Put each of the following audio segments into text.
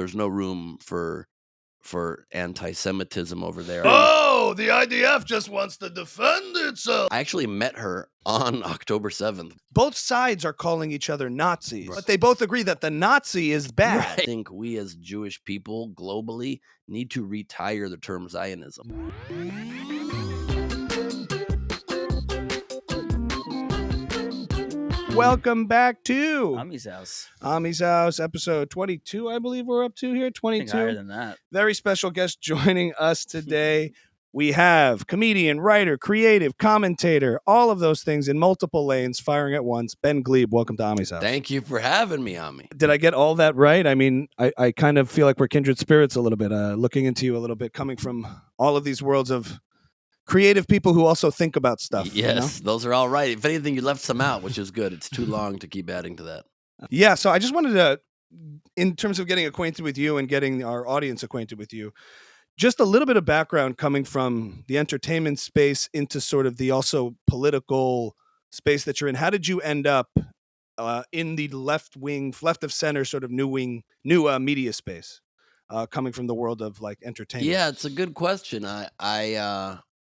there's no room for anti-Semitism over there. Oh, the IDF just wants to defend itself. I actually met her on October 7th. Both sides are calling each other Nazis, but they both agree that the Nazi is bad. I think we as Jewish people globally need to retire the term Zionism. Welcome back to Ami's House. Ami's House, episode 22, I believe we're up to here. 22. Higher than that. Very special guest joining us today. We have comedian, writer, creative, commentator, all of those things in multiple lanes firing at once. Ben Gleib, welcome to Ami's House. Thank you for having me, Ami. Did I get all that right? I mean, I kind of feel like we're kindred spirits a little bit, looking into you a little bit, coming from all of these worlds of creative people who also think about stuff. Yes, those are all right. If anything, you left some out, which is good. It's too long to keep adding to that. Yeah, so I just wanted to, in terms of getting acquainted with you and getting our audience acquainted with you, just a little bit of background coming from the entertainment space into sort of the also political space that you're in. How did you end up in the left of center sort of new media space, coming from the world of like entertainment? Yeah, it's a good question.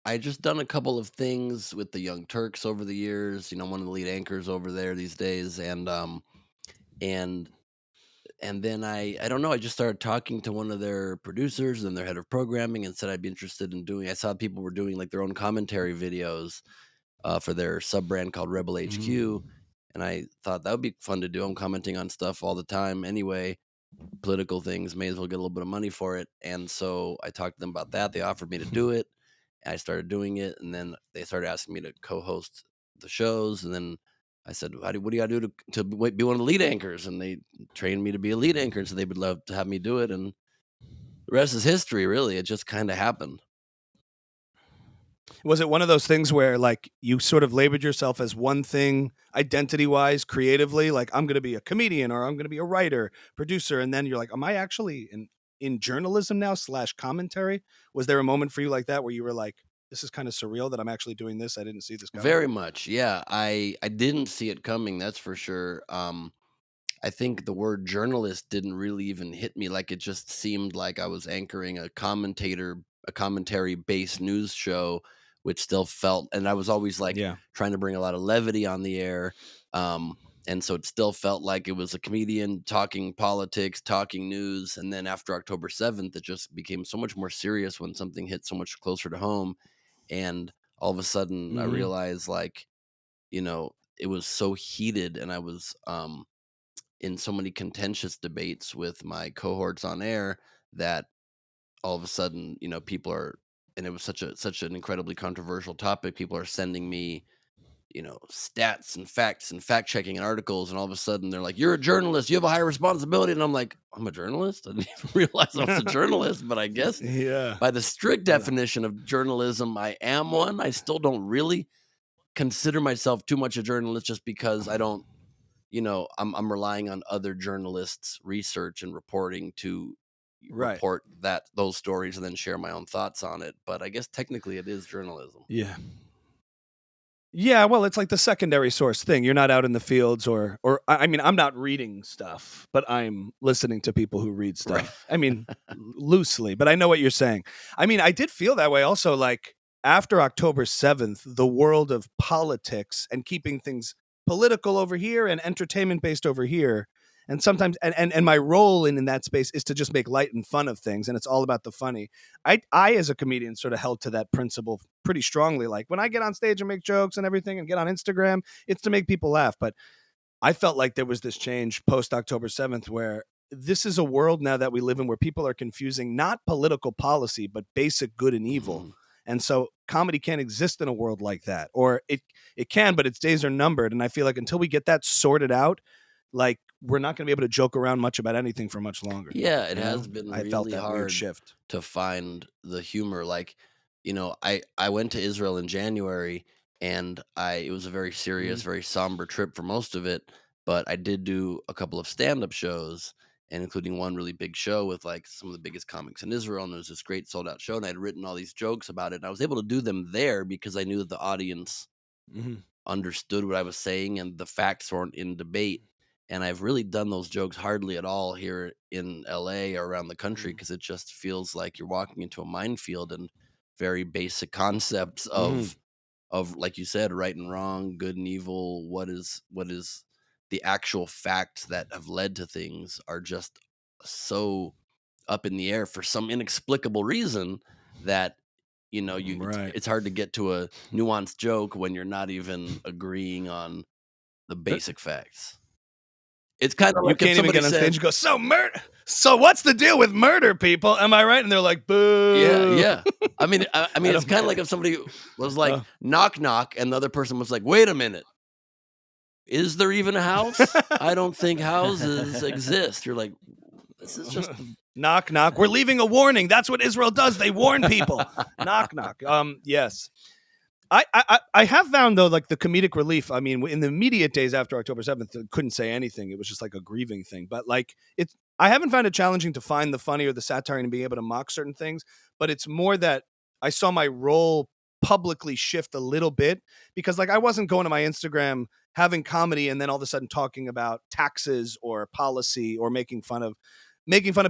I just done a couple of things with the Young Turks over the years. You know, one of the lead anchors over there these days, and then I don't know. I just started talking to one of their producers and their head of programming, and said I'd be interested in doing. I saw people were doing like their own commentary videos for their sub brand called Rebel HQ, and I thought that would be fun to do. I'm commenting on stuff all the time anyway, political things. May as well get a little bit of money for it, and so I talked to them about that. They offered me to do it. I started doing it, and then they started asking me to co-host the shows, and then I said, what do you got to do to be one of the lead anchors? And they trained me to be a lead anchor, so they would love to have me do it, and the rest is history, really. It just kind of happened. Was it one of those things where like you sort of labeled yourself as one thing identity-wise, creatively, like I'm going to be a comedian or I'm going to be a writer, producer, and then you're like, am I actually in journalism now / commentary? Was there a moment for you like that where you were like, this is kind of surreal that I'm actually doing this? I didn't see this coming. Very much, yeah. I didn't see it coming, that's for sure. I think the word journalist didn't really even hit me. Like, it just seemed like I was anchoring a commentary-based news show, which still felt, and I was always like trying to bring a lot of levity on the air. And so it still felt like it was a comedian talking politics, talking news. And then after October 7th, it just became so much more serious when something hit so much closer to home. And all of a sudden I realized, like, you know, it was so heated, and I was in so many contentious debates with my cohorts on air that all of a sudden, you know, people are, and it was such an incredibly controversial topic. People are sending me, you know, stats and facts and fact checking and articles, and all of a sudden they're like, you're a journalist, you have a higher responsibility. And I'm like, I'm a journalist? I didn't even realize I was a journalist, but I guess by the strict definition of journalism, I am one. I still don't really consider myself too much a journalist, just because I don't, you know, I'm relying on other journalists' research and reporting to report those stories and then share my own thoughts on it. But I guess technically it is journalism. Yeah, well, it's like the secondary source thing. You're not out in the fields, or I mean, I'm not reading stuff, but I'm listening to people who read stuff. Right. I mean, loosely, but I know what you're saying. I mean, I did feel that way also, like after October 7th, the world of politics and keeping things political over here and entertainment based over here. And sometimes, and my role in that space is to just make light and fun of things, and it's all about the funny. I as a comedian sort of held to that principle pretty strongly. Like when I get on stage and make jokes and everything and get on Instagram, it's to make people laugh. But I felt like there was this change post October 7th where this is a world now that we live in where people are confusing not political policy, but basic good and evil. And so comedy can't exist in a world like that, or it can, but its days are numbered. And I feel like until we get that sorted out, like we're not going to be able to joke around much about anything for much longer. Yeah, it has been I really felt that hard weird shift to find the humor. Like, you know, I went to Israel in January, and it was a very serious, very somber trip for most of it. But I did do a couple of stand-up shows, and including one really big show with like some of the biggest comics in Israel. And there was this great sold out show, and I had written all these jokes about it. And I was able to do them there because I knew that the audience understood what I was saying and the facts weren't in debate. And I've really done those jokes hardly at all here in LA or around the country, because it just feels like you're walking into a minefield, and very basic concepts of, like you said, right and wrong, good and evil, what is the actual facts that have led to things are just so up in the air for some inexplicable reason that, Right. it's hard to get to a nuanced joke when you're not even agreeing on the basic facts. It's kind of You like if can't even somebody get on stage said, and go, so what's the deal with murder, people? Am I right? And they're like, boo. yeah. I mean, it's kind of like if somebody was like, knock, knock, and the other person was like, wait a minute, is there even a house? I don't think houses exist. You're like, this is just knock, knock. We're leaving a warning. That's what Israel does. They warn people. Knock, knock. Yes. I have found, though, like the comedic relief. I mean, in the immediate days after October 7th, I couldn't say anything. It was just like a grieving thing. But like I haven't found it challenging to find the funny or the satire and being able to mock certain things. But it's more that I saw my role publicly shift a little bit, because like I wasn't going to my Instagram having comedy and then all of a sudden talking about taxes or policy or making fun of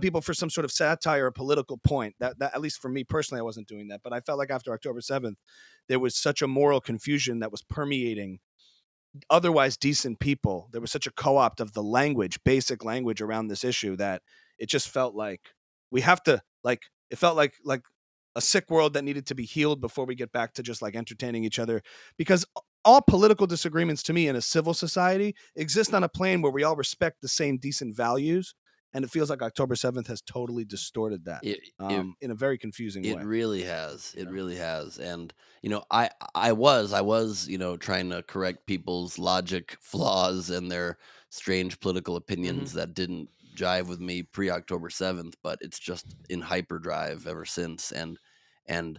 people for some sort of satire or political point. That at least for me personally, I wasn't doing that. But I felt like after October 7th, there was such a moral confusion that was permeating otherwise decent people. There was such a co-opt of the language, basic language around this issue, that it just felt like we have to, like, it felt like a sick world that needed to be healed before we get back to just like entertaining each other. Because all political disagreements to me in a civil society exist on a plane where we all respect the same decent values. And it feels like October 7th has totally distorted that in a very confusing way. It really has. It really has. And, I was, trying to correct people's logic flaws and their strange political opinions that didn't jive with me pre-October 7th, but it's just in hyperdrive ever since. And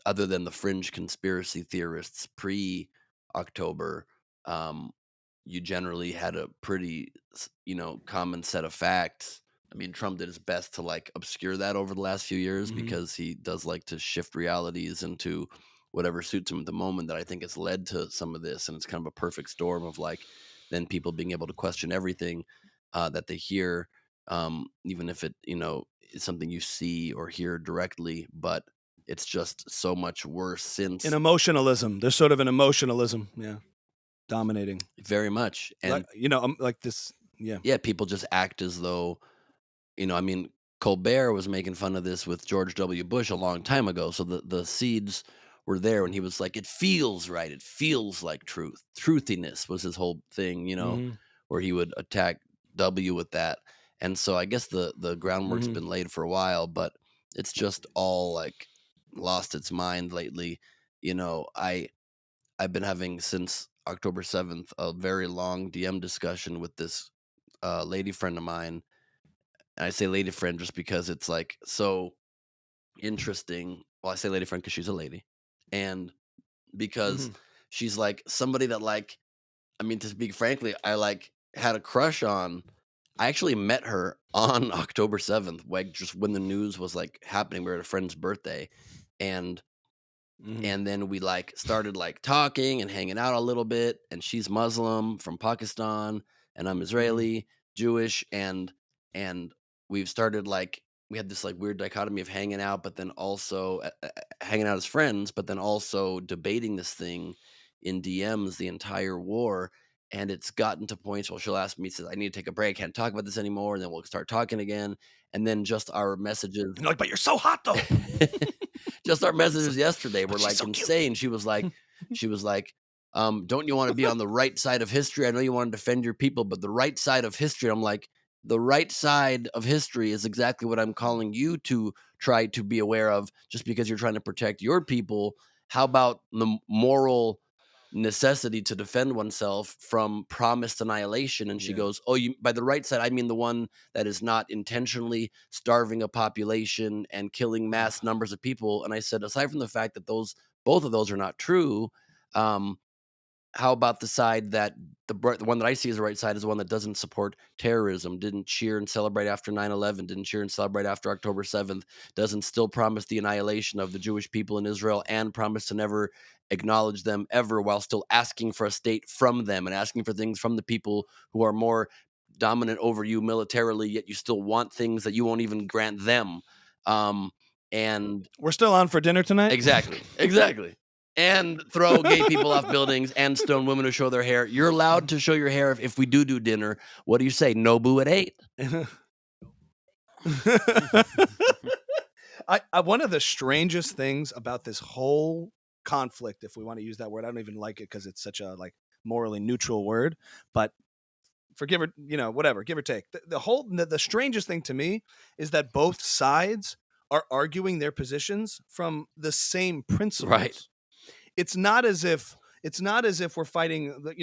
other than the fringe conspiracy theorists pre-October, you generally had a pretty, common set of facts. I mean, Trump did his best to like obscure that over the last few years, because he does like to shift realities into whatever suits him at the moment. That I think has led to some of this, and it's kind of a perfect storm of like then people being able to question everything that they hear, even if it is something you see or hear directly, but it's just so much worse since an emotionalism. There's sort of an emotionalism, dominating very much. And like this, people just act as though, I mean, Colbert was making fun of this with George W. Bush a long time ago, so the seeds were there when he was like, it feels right, it feels like truth. Truthiness was his whole thing, where he would attack W with that. And so I guess the groundwork's been laid for a while, but it's just all like lost its mind lately. I've been having since October 7th a very long DM discussion with this lady friend of mine. And I say lady friend just because it's like so interesting. Well, I say lady friend because she's a lady, and because she's like somebody that, like, I mean, to speak frankly, I like had a crush on. I actually met her on October 7th, like just when the news was like happening. We were at a friend's birthday, and then we like started like talking and hanging out a little bit. And she's Muslim from Pakistan, and I'm Israeli, Jewish, and we've started like we had this like weird dichotomy of hanging out, but then also hanging out as friends, but then also debating this thing in DMs the entire war. And it's gotten to points where she'll ask me, says, I need to take a break, can't talk about this anymore. And then we'll start talking again. And then just our messages. You're like, but you're so hot though. Just our messages yesterday were like so insane. She was like, don't you want to be on the right side of history? I know you want to defend your people, but the right side of history. I'm like, the right side of history is exactly what I'm calling you to try to be aware of, just because you're trying to protect your people. How about the moral necessity to defend oneself from promised annihilation? And she goes, oh, you by the right side, I mean the one that is not intentionally starving a population and killing mass numbers of people. And I said, aside from the fact that both of those are not true, how about the side that the one that I see as the right side is the one that doesn't support terrorism, didn't cheer and celebrate after 9/11, didn't cheer and celebrate after October 7th, doesn't still promise the annihilation of the Jewish people in Israel and promise to never acknowledge them ever, while still asking for a state from them and asking for things from the people who are more dominant over you militarily, yet you still want things that you won't even grant them. And we're still on for dinner tonight. Exactly. And throw gay people off buildings and stone women who show their hair. You're allowed to show your hair if we do dinner. What do you say? Nobu at 8? One of the strangest things about this whole conflict, if we want to use that word, I don't even like it because it's such a like morally neutral word, but forgive or whatever, give or take. The strangest thing to me is that both sides are arguing their positions from the same principles. Right. It's not as if we're fighting,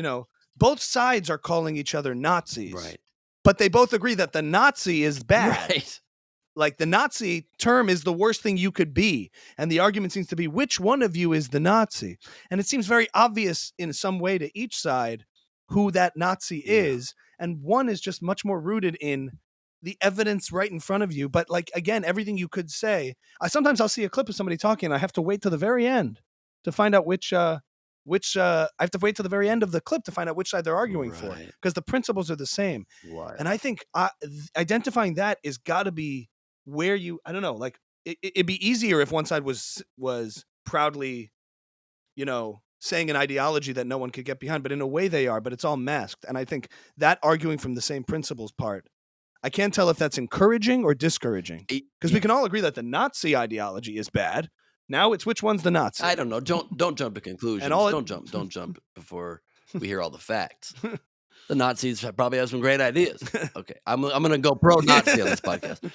both sides are calling each other Nazis. Right. But they both agree that the Nazi is bad. Right. Like the Nazi term is the worst thing you could be. And the argument seems to be, which one of you is the Nazi? And it seems very obvious in some way to each side who that Nazi is. And one is just much more rooted in the evidence right in front of you. But like, again, everything you could say, sometimes I'll see a clip of somebody talking and I have to wait till the very end to find out which I have to wait till the very end of the clip to find out which side they're arguing for, because the principles are the same. Right. And I think identifying that is got to be where you, I don't know, like it'd be easier if one side was proudly, saying an ideology that no one could get behind, but in a way they are, but it's all masked. And I think that arguing from the same principles part, I can't tell if that's encouraging or discouraging, because we can all agree that the Nazi ideology is bad. Now it's which one's the Nazi. I don't know. Don't jump to conclusions. Don't jump before we hear all the facts. The Nazis probably have some great ideas. Okay, I'm going to go pro-Nazi on this podcast.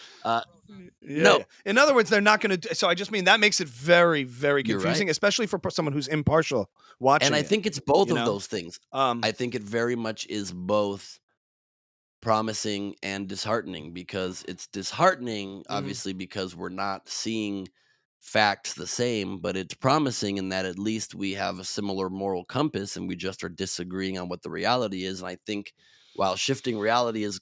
No. Yeah. In other words, they're not going to. So I just mean that makes it very, very confusing, right. especially for someone who's impartial watching. And I think it's both of know? those things. I think it very much is both promising and disheartening, because it's disheartening, obviously, because we're not seeing facts the same, but it's promising in that at least we have a similar moral compass and we just are disagreeing on what the reality is. And I think while shifting reality is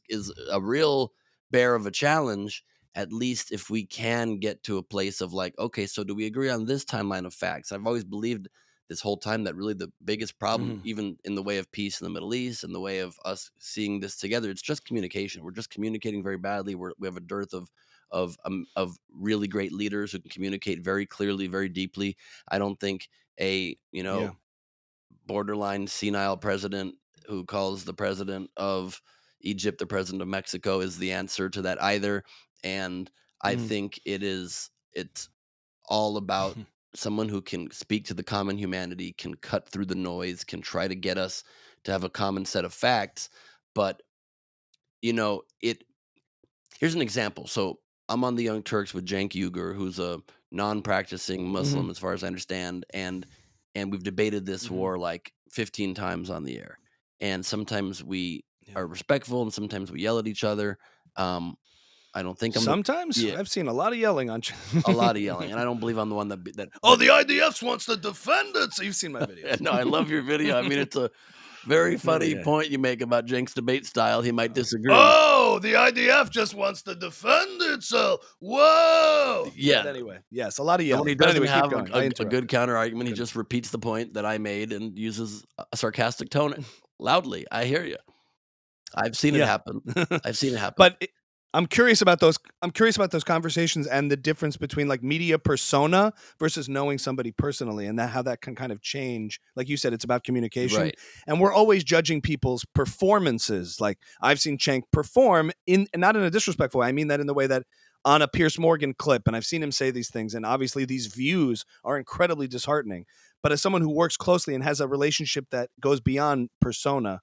a real bear of a challenge, at least if we can get to a place of like, okay, so do we agree on this timeline of facts? I've always believed this whole time that really the biggest problem, even in the way of peace in the Middle East and the way of us seeing this together, it's just communication. We're just communicating very badly. We have a dearth of really great leaders who can communicate very clearly, very deeply. I don't think a borderline senile president who calls the president of Egypt the president of Mexico is the answer to that either. And I think it's all about someone who can speak to the common humanity, can cut through the noise, can try to get us to have a common set of facts. But here's an example. So I'm on the Young Turks with Cenk Uygur, who's a non-practicing Muslim, as far as I understand, and we've debated this war like 15 times on the air. And sometimes we are respectful, and sometimes we yell at each other. I don't think sometimes I've seen a lot of yelling on a lot of yelling, and I don't believe I'm the one that. The IDF wants to defend it. So you've seen my videos. No, I love your video. I mean, it's a very funny point you make about Cenk's debate style. He might disagree. Oh, the IDF just wants to defend itself. Whoa. Yeah. But anyway, yes, a lot of yelling. When he doesn't have a good counter argument, he just repeats the point that I made and uses a sarcastic tone loudly. I hear you. I've seen it happen. But I'm curious about those conversations and the difference between like media persona versus knowing somebody personally, and how that can kind of change. Like you said, it's about communication, right. And we're always judging people's performances. Like I've seen Cenk perform not in a disrespectful way. I mean that in the way that on a Piers Morgan clip, and I've seen him say these things, and obviously these views are incredibly disheartening. But as someone who works closely and has a relationship that goes beyond persona,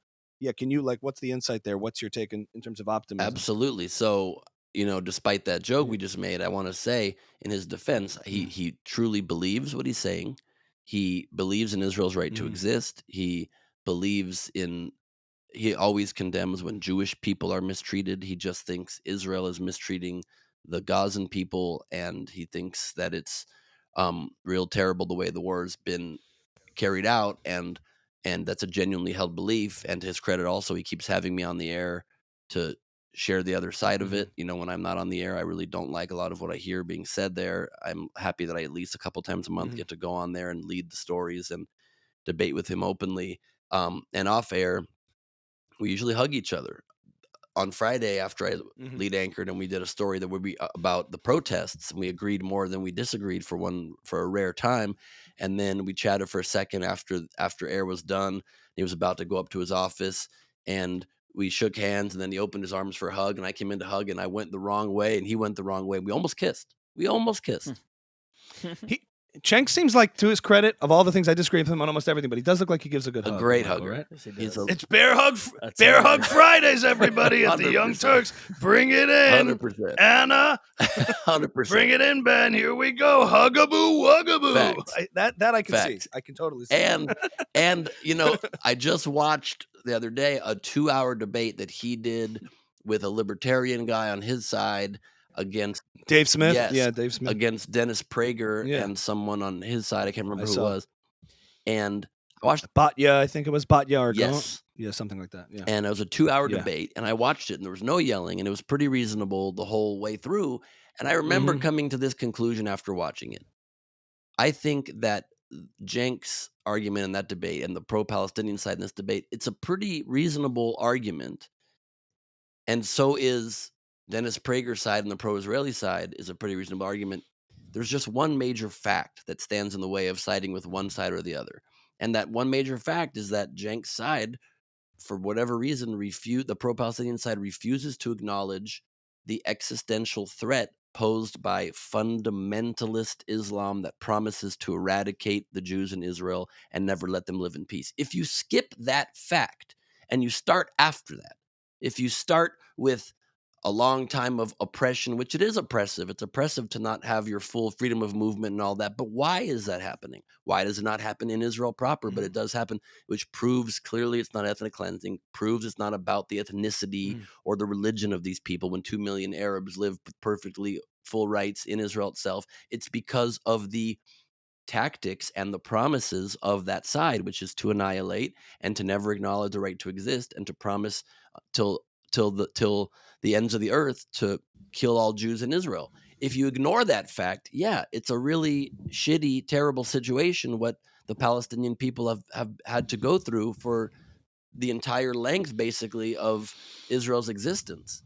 can you what's the insight there? What's your take in terms of optimism? Absolutely. So, despite that joke we just made, I want to say in his defense, he truly believes what he's saying. He believes in Israel's right to exist. He always condemns when Jewish people are mistreated. He just thinks Israel is mistreating the Gazan people, and he thinks that it's real terrible the way the war has been carried out. And And that's a genuinely held belief. And to his credit also, he keeps having me on the air to share the other side of it. When I'm not on the air, I really don't like a lot of what I hear being said there. I'm happy that I at least a couple times a month get to go on there and lead the stories and debate with him openly. And off air, we usually hug each other. On Friday, after I lead anchored, and we did a story that would be about the protests, and we agreed more than we disagreed for a rare time. And then we chatted for a second after air was done. He was about to go up to his office, and we shook hands, and then he opened his arms for a hug, and I came in to hug, and I went the wrong way, and he went the wrong way. We almost kissed. Cenk seems like, to his credit, of all the things I disagree with him on almost everything, but he does look like he gives a good hug. A great hugger, right? It's Bear Hug Fridays, everybody, at the Young Turks. Bring it in, 100%. Anna. 100%. Bring it in, Ben. Here we go. Huggaboo, wuggaboo. That I can see. I can totally see. And I just watched the other day a 2-hour debate that he did with a libertarian guy on his side against Dave Smith. Yes, yeah, Dave Smith against Dennis Prager and someone on his side. I can't remember who it was. And I watched Batya. I think it was Batya or yes, yeah, something like that. Yeah, and it was a 2-hour debate, and I watched it, and there was no yelling, and it was pretty reasonable the whole way through. And I remember coming to this conclusion after watching it. I think that Cenk's argument in that debate and the pro-Palestinian side in this debate, it's a pretty reasonable argument. And so is Dennis Prager's side, and the pro-Israeli side is a pretty reasonable argument. There's just one major fact that stands in the way of siding with one side or the other. And that one major fact is that Cenk's side, for whatever reason, the pro-Palestinian side refuses to acknowledge the existential threat posed by fundamentalist Islam that promises to eradicate the Jews in Israel and never let them live in peace. If you skip that fact and you start after that, if you start with a long time of oppression, which it is oppressive. It's oppressive to not have your full freedom of movement and all that. But why is that happening? Why does it not happen in Israel proper? But it does happen, which proves clearly it's not ethnic cleansing, proves it's not about the ethnicity or the religion of these people when 2 million Arabs live with perfectly full rights in Israel itself. It's because of the tactics and the promises of that side, which is to annihilate and to never acknowledge the right to exist and to promise till the ends of the earth to kill all Jews in Israel. If you ignore that fact, it's a really shitty, terrible situation what the Palestinian people have had to go through for the entire length, basically, of Israel's existence.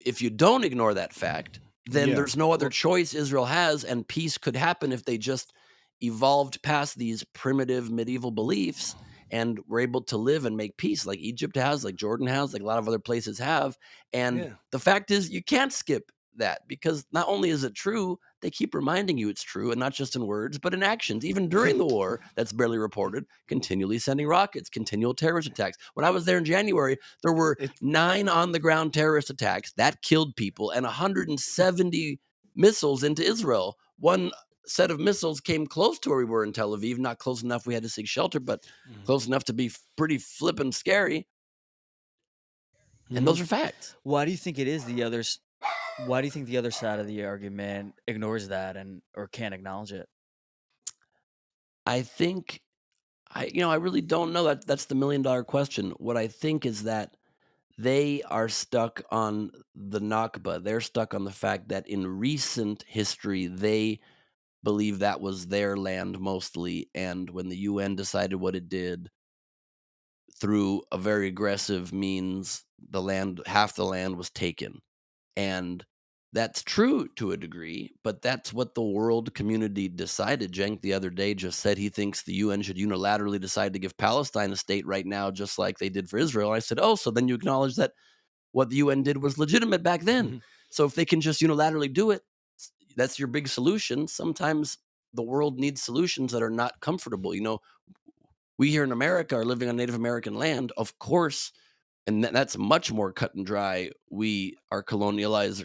If you don't ignore that fact, then there's no other choice Israel has, and peace could happen if they just evolved past these primitive medieval beliefs and were able to live and make peace like Egypt has, like Jordan has, like a lot of other places have. And the fact is, you can't skip that, because not only is it true, they keep reminding you it's true, and not just in words, but in actions. Even during the war, that's barely reported, continually sending rockets, continual terrorist attacks. When I was there in January, there were 9 on-the-ground terrorist attacks that killed people and 170 missiles into Israel. One set of missiles came close to where we were in Tel Aviv, not close enough we had to seek shelter, but close enough to be pretty flippin' scary. And those are facts. Why do you think it is why do you think the other side of the argument ignores that or can't acknowledge it? I think I really don't know. That's the $1 million question. What I think is that they are stuck on the Nakba. They're stuck on the fact that in recent history, they believe that was their land mostly. And when the UN decided what it did through a very aggressive means, half the land was taken. And that's true to a degree, but that's what the world community decided. Cenk the other day just said he thinks the UN should unilaterally decide to give Palestine a state right now, just like they did for Israel. I said, so then you acknowledge that what the UN did was legitimate back then. So if they can just unilaterally do it, that's your big solution. Sometimes the world needs solutions that are not comfortable. We here in America are living on Native American land, of course, and that's much more cut and dry. We are colonizers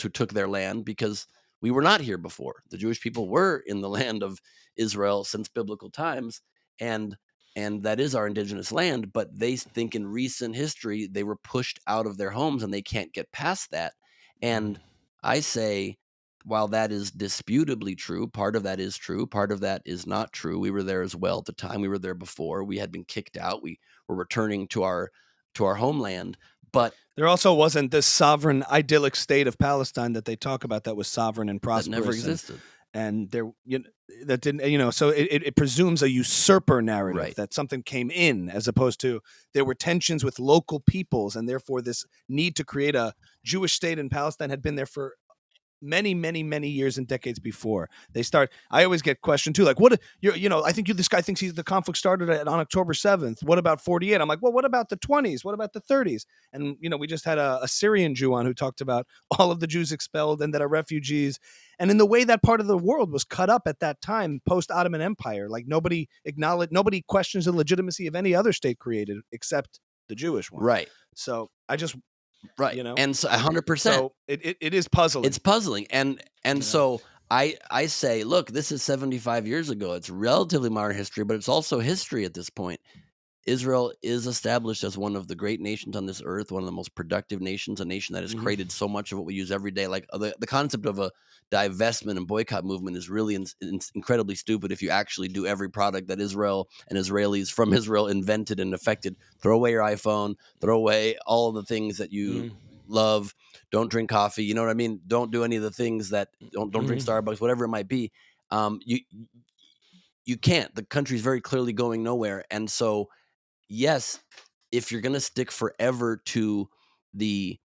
who took their land because we were not here before. The Jewish people were in the land of Israel since biblical times, and that is our indigenous land. But they think in recent history they were pushed out of their homes and they can't get past that. And I say while that is disputably true, part of that is true, part of that is not true. We were there as well at the time. We were there before. We had been kicked out. We were returning to our homeland. But there also wasn't this sovereign, idyllic state of Palestine that they talk about that was sovereign and prosperous. That never existed. And there, that didn't, so it presumes a usurper narrative, right, that something came in, as opposed to there were tensions with local peoples, and therefore this need to create a Jewish state in Palestine had been there for many, many, many years and decades before they start. I always get questioned too, like, what, I think this guy thinks the conflict started on October 7th. What about 48? I'm like, well, what about the 20s? What about the 30s? And, we just had a Syrian Jew on who talked about all of the Jews expelled and that are refugees. And in the way that part of the world was cut up at that time, post-Ottoman Empire, like nobody questions the legitimacy of any other state created except the Jewish one. Right. So I just, right. And so 100%. So it is puzzling. It's puzzling. And so I say, look, this is 75 years ago. It's relatively modern history, but it's also history at this point. Israel is established as one of the great nations on this earth, one of the most productive nations, a nation that has created so much of what we use every day. Like the concept of a divestment and boycott movement is really incredibly stupid if you actually do every product that Israel and Israelis from Israel invented and affected. Throw away your iPhone, throw away all of the things that you love. Don't drink coffee. You know what I mean? Don't do any of the things that don't drink Starbucks, whatever it might be. You can't. The country's very clearly going nowhere. And so, yes, if you're going to stick forever to the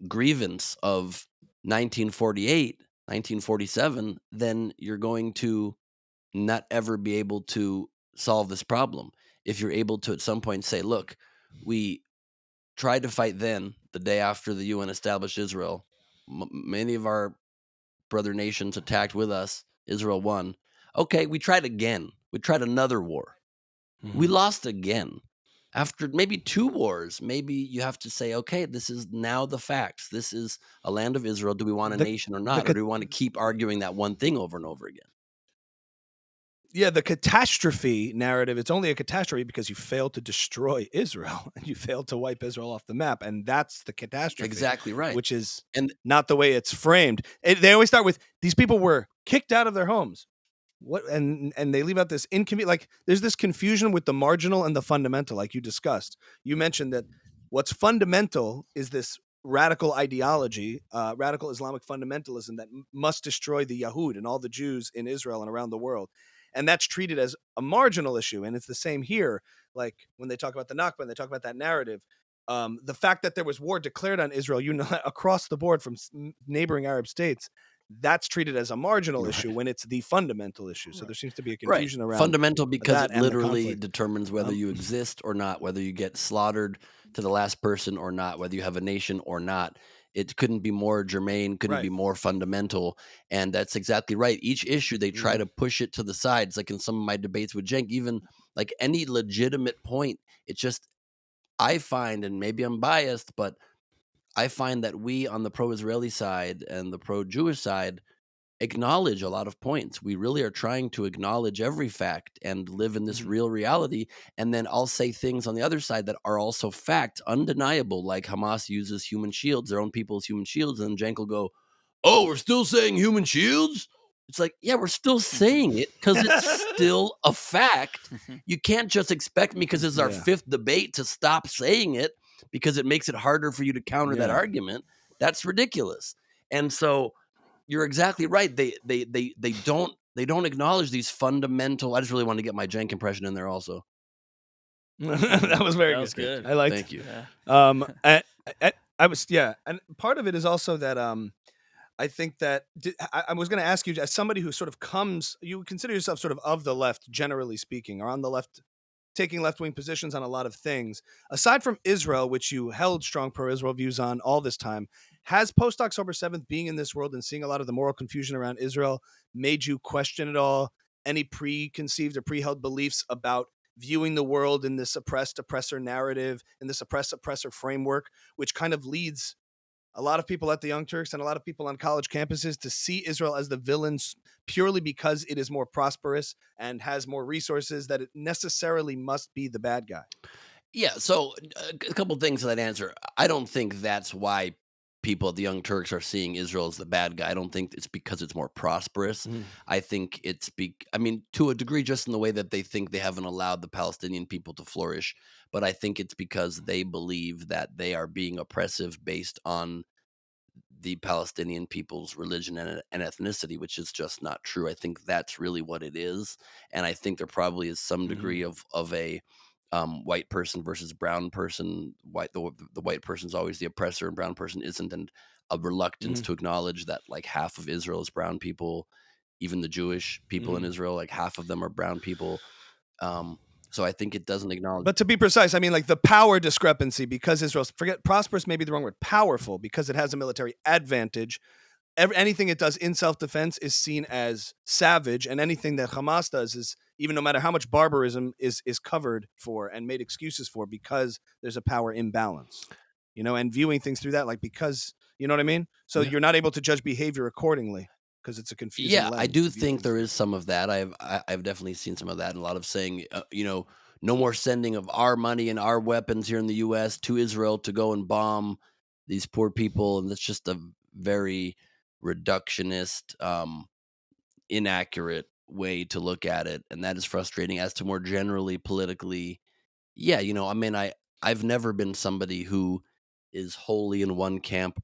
grievance of 1948, 1947, then you're going to not ever be able to solve this problem. If you're able to at some point say, look, we tried to fight then, the day after the UN established Israel. Many of our brother nations attacked with us. Israel won. Okay, we tried again. We tried another war. We lost again. After maybe 2 wars, maybe you have to say, okay, this is now the facts. This is a land of Israel. Do we want a nation or not? Or do we want to keep arguing that one thing over and over again? Yeah, the catastrophe narrative, it's only a catastrophe because you failed to destroy Israel and you failed to wipe Israel off the map. And that's the catastrophe. Exactly right. Which is not the way it's framed. They always start with, these people were kicked out of their homes. What and they leave out this inconvenient, like there's this confusion with the marginal and the fundamental, like you discussed. You mentioned that what's fundamental is this radical ideology, radical Islamic fundamentalism that must destroy the Yahud and all the Jews in Israel and around the world. And that's treated as a marginal issue. And it's the same here. Like when they talk about the Nakba and they talk about that narrative, the fact that there was war declared on Israel, across the board from neighboring Arab states, that's treated as a marginal issue when it's the fundamental issue. So there seems to be a confusion around fundamental because it literally determines whether you exist or not, whether you get slaughtered to the last person or not, whether you have a nation or not. It couldn't be more germane, couldn't be more fundamental. And that's exactly right. Each issue, they try to push it to the sides. Like in some of my debates with Cenk, even like any legitimate point, it's just, I find, and maybe I'm biased, but I find that we on the pro-Israeli side and the pro-Jewish side acknowledge a lot of points. We really are trying to acknowledge every fact and live in this real reality. And then I'll say things on the other side that are also fact, undeniable, like Hamas uses human shields, their own people's human shields. And Cenk will go, oh, we're still saying human shields? It's like, yeah, we're still saying it because it's still a fact. You can't just expect me, because this is our 5th debate, to stop saying it because it makes it harder for you to counter that argument. That's ridiculous. And so you're exactly right. They don't acknowledge these fundamental. I just really want to get my Cenk impression in there also. That was very good. I liked. Thank you. Yeah. I was and part of it is also that I think that I was going to ask you, as somebody who sort of you consider yourself sort of the left, generally speaking, or on the left, taking left-wing positions on a lot of things. Aside from Israel, which you held strong pro-Israel views on all this time, has post-October 7th being in this world and seeing a lot of the moral confusion around Israel made you question at all any preconceived or pre-held beliefs about viewing the world in this oppressed oppressor narrative, in this oppressed oppressor framework, which kind of leads a lot of people at the Young Turks and a lot of people on college campuses to see Israel as the villains purely because it is more prosperous and has more resources, that it necessarily must be the bad guy? Yeah, so a couple things to that answer. I don't think that's why people at the Young Turks are seeing Israel as the bad guy. I don't think it's because it's more prosperous. I think it's to a degree, just in the way that they think they haven't allowed the Palestinian people to flourish. But I think it's because they believe that they are being oppressive based on the Palestinian people's religion and ethnicity, which is just not true. I think that's really what it is. And I think there probably is some degree of a white person versus brown person. The white person's always the oppressor and brown person isn't, and a reluctance to acknowledge that like half of Israel is brown people, even the Jewish people in Israel, like half of them are brown people. So I think it doesn't acknowledge. But to be precise, I mean, like the power discrepancy, because Israel's, forget prosperous, maybe the wrong word, powerful, because it has a military advantage. Anything it does in self-defense is seen as savage, and anything that Hamas does is, even no matter how much barbarism is covered for and made excuses for, because there's a power imbalance, and viewing things through that, like, because, you know what I mean? So you're not able to judge behavior accordingly because it's a confusing lens. I do think there is some of that. I've definitely seen some of that, and a lot of saying, no more sending of our money and our weapons here in the U.S. to Israel to go and bomb these poor people, and that's just a very reductionist, inaccurate way to look at it, and that is frustrating. As to more generally politically, I've never been somebody who is wholly in one camp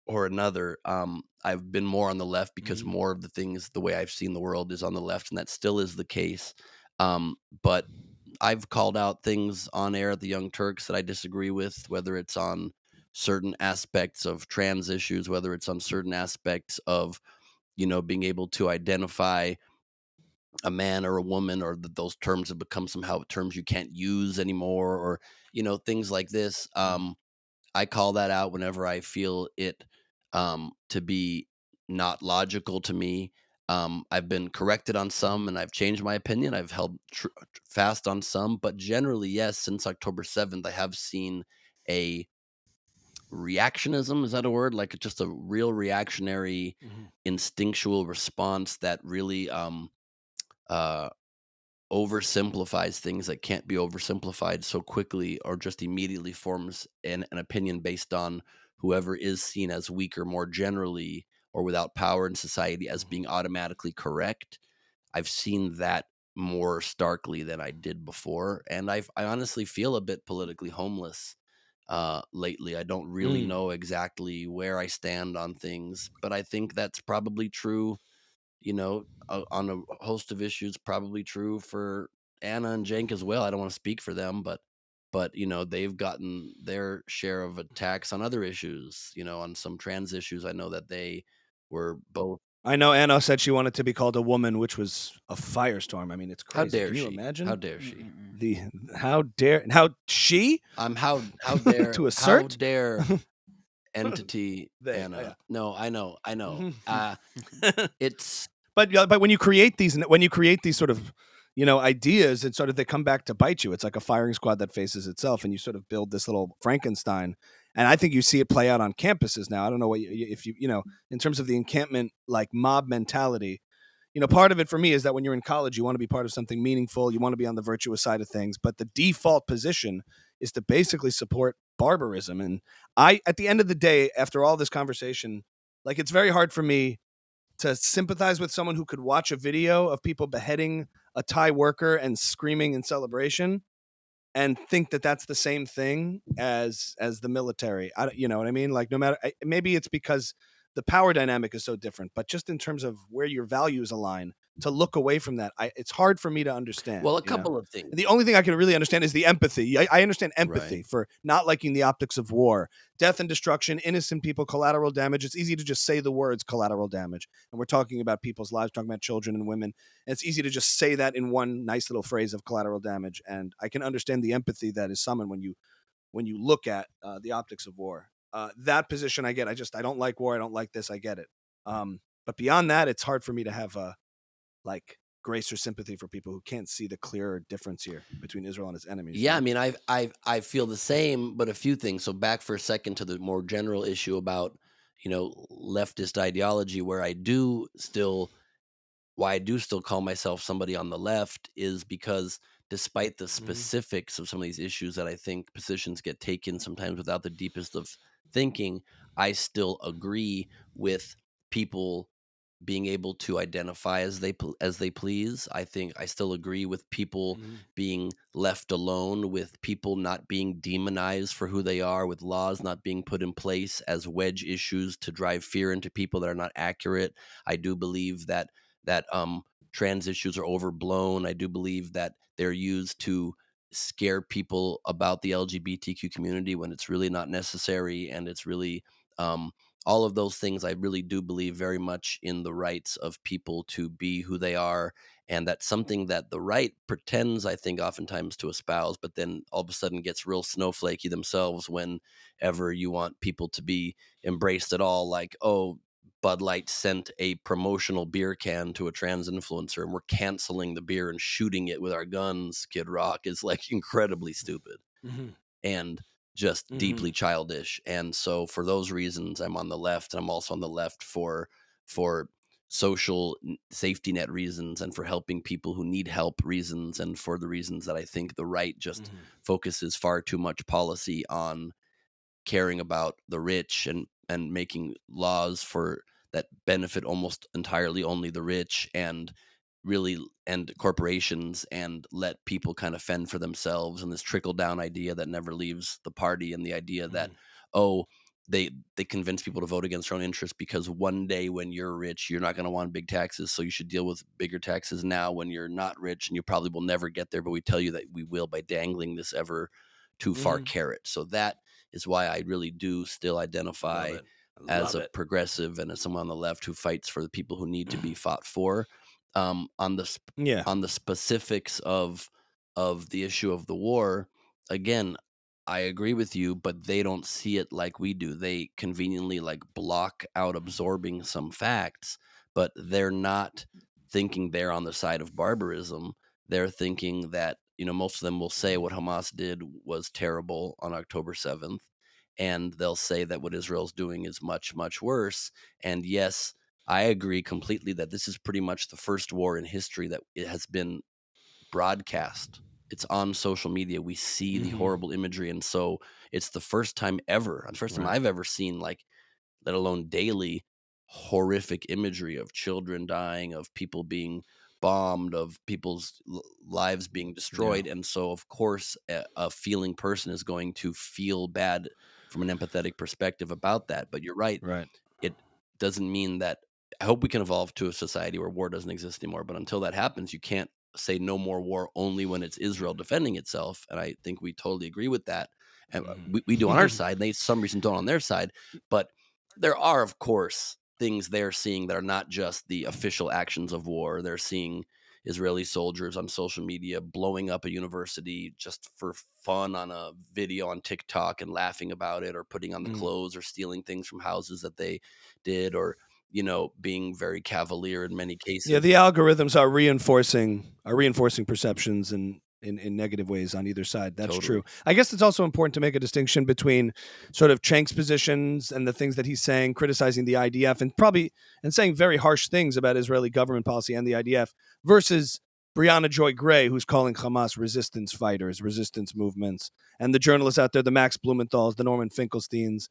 or another. I've been more on the left because more of the way I've seen the world is on the left, and that still is the case. But I've called out things on air at the Young Turks that I disagree with, whether it's on certain aspects of trans issues, whether it's on certain aspects of, being able to identify a man or a woman, or that those terms have become somehow terms you can't use anymore, or, things like this. I call that out whenever I feel it to be not logical to me. I've been corrected on some, and I've changed my opinion. I've held fast on some, but generally, yes, since October 7th, I have seen a reactionism. Is that a word? Like just a real reactionary, instinctual response that really oversimplifies things that can't be oversimplified so quickly, or just immediately forms an opinion based on whoever is seen as weaker more generally, or without power in society, as being automatically correct. I've seen that more starkly than I did before, and I honestly feel a bit politically homeless lately. I don't really know exactly where I stand on things, but I think that's probably true, on a host of issues, probably true for Anna and Cenk as well. I don't want to speak for them, but they've gotten their share of attacks on other issues, on some trans issues. I know that they were both. I know Anna said she wanted to be called a woman, which was a firestorm. I mean, it's crazy. How dare Can you she? imagine? How dare she? How she? How dare to assert? How dare entity Anna? Yeah. No, I know. It's. But when you create these sort of, ideas, and sort of they come back to bite you. It's like a firing squad that faces itself, and you sort of build this little Frankenstein. And I think you see it play out on campuses now. I don't know what if you in terms of the encampment, like mob mentality. Part of it for me is that when you're in college, you want to be part of something meaningful. You want to be on the virtuous side of things. But the default position is to basically support barbarism. And at the end of the day, after all this conversation, like, it's very hard for me to sympathize with someone who could watch a video of people beheading a Thai worker and screaming in celebration and think that that's the same thing as the military. You know what I mean? Like, no matter, maybe it's because the power dynamic is so different, but just in terms of where your values align, to look away from that, it's hard for me to understand. Well, a couple of things. The only thing I can really understand is the empathy. I understand empathy for not liking the optics of war, death and destruction, innocent people, collateral damage. It's easy to just say the words collateral damage. And we're talking about people's lives, talking about children and women. And it's easy to just say that in one nice little phrase of collateral damage. And I can understand the empathy that is summoned when you look at the optics of war. That position I get. I don't like war. I don't like this. I get it. But beyond that, it's hard for me to have like grace or sympathy for people who can't see the clear difference here between Israel and its enemies. Yeah, I mean, I feel the same, but a few things. So back for a second to the more general issue about, leftist ideology, where I do still call myself somebody on the left, is because despite the specifics of some of these issues that I think positions get taken sometimes without the deepest of thinking, I still agree with people being able to identify as they please. I think I still agree with people being left alone, with people not being demonized for who they are, with laws not being put in place as wedge issues to drive fear into people that are not accurate. I do believe that trans issues are overblown. I do believe that they're used to scare people about the LGBTQ community when it's really not necessary, and it's really all of those things. I really do believe very much in the rights of people to be who they are. And that's something that the right pretends, I think, oftentimes to espouse, but then all of a sudden gets real snowflakey themselves whenever you want people to be embraced at all. Like, oh, Bud Light sent a promotional beer can to a trans influencer and we're canceling the beer and shooting it with our guns. Kid Rock is like incredibly stupid. And just deeply childish. And so for those reasons, I'm on the left. And I'm also on the left for social safety net reasons, and for helping people who need help reasons, and for the reasons that I think the right just focuses far too much policy on caring about the rich and making laws for that benefit almost entirely only the rich, and corporations, and let people kind of fend for themselves, and this trickle down idea that never leaves the party, and the idea that they convince people to vote against their own interests because one day when you're rich you're not going to want big taxes, so you should deal with bigger taxes now when you're not rich, and you probably will never get there, but we tell you that we will by dangling this ever too far carrot. So that is why I really do still identify as a progressive and as someone on the left who fights for the people who need to be fought for. On the specifics of the issue of the war, again, I agree with you, but they don't see it like we do. They conveniently like block out absorbing some facts, but they're not thinking they're on the side of barbarism. They're thinking that, most of them will say what Hamas did was terrible on October 7th, and they'll say that what Israel's doing is much, much worse. And yes, I agree completely that this is pretty much the first war in history that it has been broadcast. It's on social media. We see the horrible imagery. And so it's the first time ever, the first time I've ever seen, like, let alone daily, horrific imagery of children dying, of people being bombed, of people's lives being destroyed. And so, of course, a feeling person is going to feel bad from an empathetic perspective about that. But you're right. It doesn't mean that. I hope we can evolve to a society where war doesn't exist anymore. But until that happens, you can't say no more war only when it's Israel defending itself. And I think we totally agree with that. And we do on our side. And they, for some reason, don't on their side. But there are, of course, things they're seeing that are not just the official actions of war. They're seeing Israeli soldiers on social media blowing up a university just for fun on a video on TikTok and laughing about it, or putting on the clothes, or stealing things from houses that they did, or being very cavalier in many cases. Yeah, the algorithms are reinforcing perceptions in negative ways on either side. That's true. I guess it's also important to make a distinction between sort of Cenk's positions and the things that he's saying, criticizing the IDF and saying very harsh things about Israeli government policy and the IDF, versus Brianna Joy Gray, who's calling Hamas resistance fighters, resistance movements, and the journalists out there, the Max Blumenthals, the Norman Finkelsteins.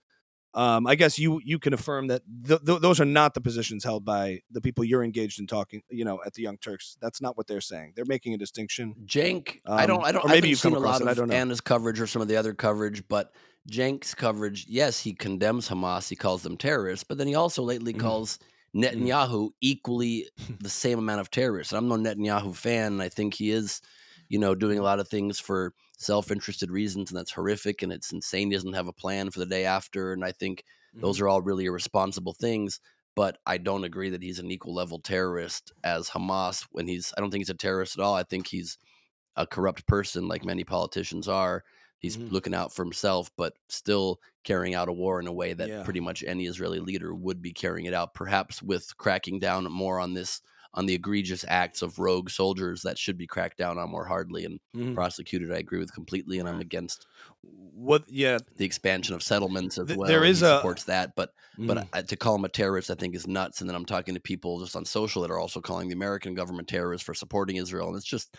I guess you can affirm that those are not the positions held by the people you're engaged in talking, at the Young Turks. That's not what they're saying. They're making a distinction. Cenk, I haven't seen a lot of Anna's coverage or some of the other coverage, but Cenk's coverage, yes, he condemns Hamas, he calls them terrorists, but then he also lately calls Netanyahu equally the same amount of terrorists. And I'm no Netanyahu fan, and I think he is, doing a lot of things for self-interested reasons, and that's horrific, and it's insane he doesn't have a plan for the day after, and I think those are all really irresponsible things. But I don't agree that he's an equal level terrorist as Hamas. I don't think he's a terrorist at all. I think he's a corrupt person, like many politicians are. He's looking out for himself, but still carrying out a war in a way that pretty much any Israeli leader would be carrying it out, perhaps with cracking down more on the egregious acts of rogue soldiers that should be cracked down on more hardly and prosecuted. I agree with completely, and I'm against the expansion of settlements as well. He supports that, but to call him a terrorist, I think, is nuts. And then I'm talking to people just on social that are also calling the American government terrorists for supporting Israel, and it's just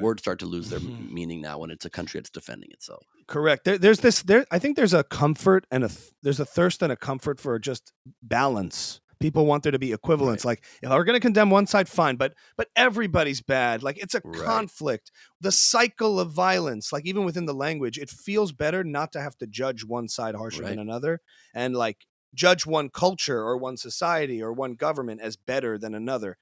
words start to lose their meaning now when it's a country that's defending itself. Correct. I think there's a comfort and there's a thirst and a comfort for just balance. People want there to be equivalence. Like, if we're going to condemn one side, fine, but everybody's bad. Like, it's a conflict. The cycle of violence, like even within the language, it feels better not to have to judge one side harsher than another, and like judge one culture or one society or one government as better than another.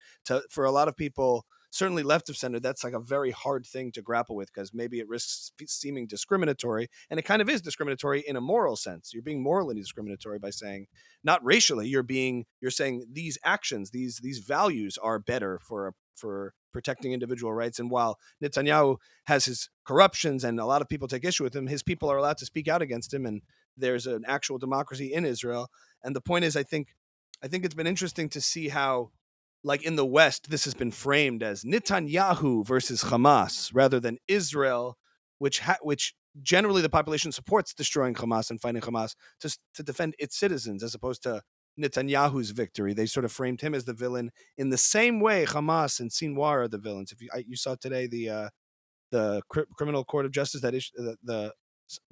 For a lot of people, certainly left of center, that's like a very hard thing to grapple with, because maybe it risks seeming discriminatory, and it kind of is discriminatory in a moral sense. You're being morally discriminatory by saying, not racially, you're saying these actions, these values are better for protecting individual rights. And while Netanyahu has his corruptions and a lot of people take issue with him, his people are allowed to speak out against him, and there's an actual democracy in Israel. And the point is, I think it's been interesting to see how, like in the West, this has been framed as Netanyahu versus Hamas rather than Israel, which generally the population supports destroying Hamas and fighting Hamas to defend its citizens, as opposed to Netanyahu's victory. They sort of framed him as the villain in the same way Hamas and Sinwar are the villains. If you saw today the criminal court of justice that issued the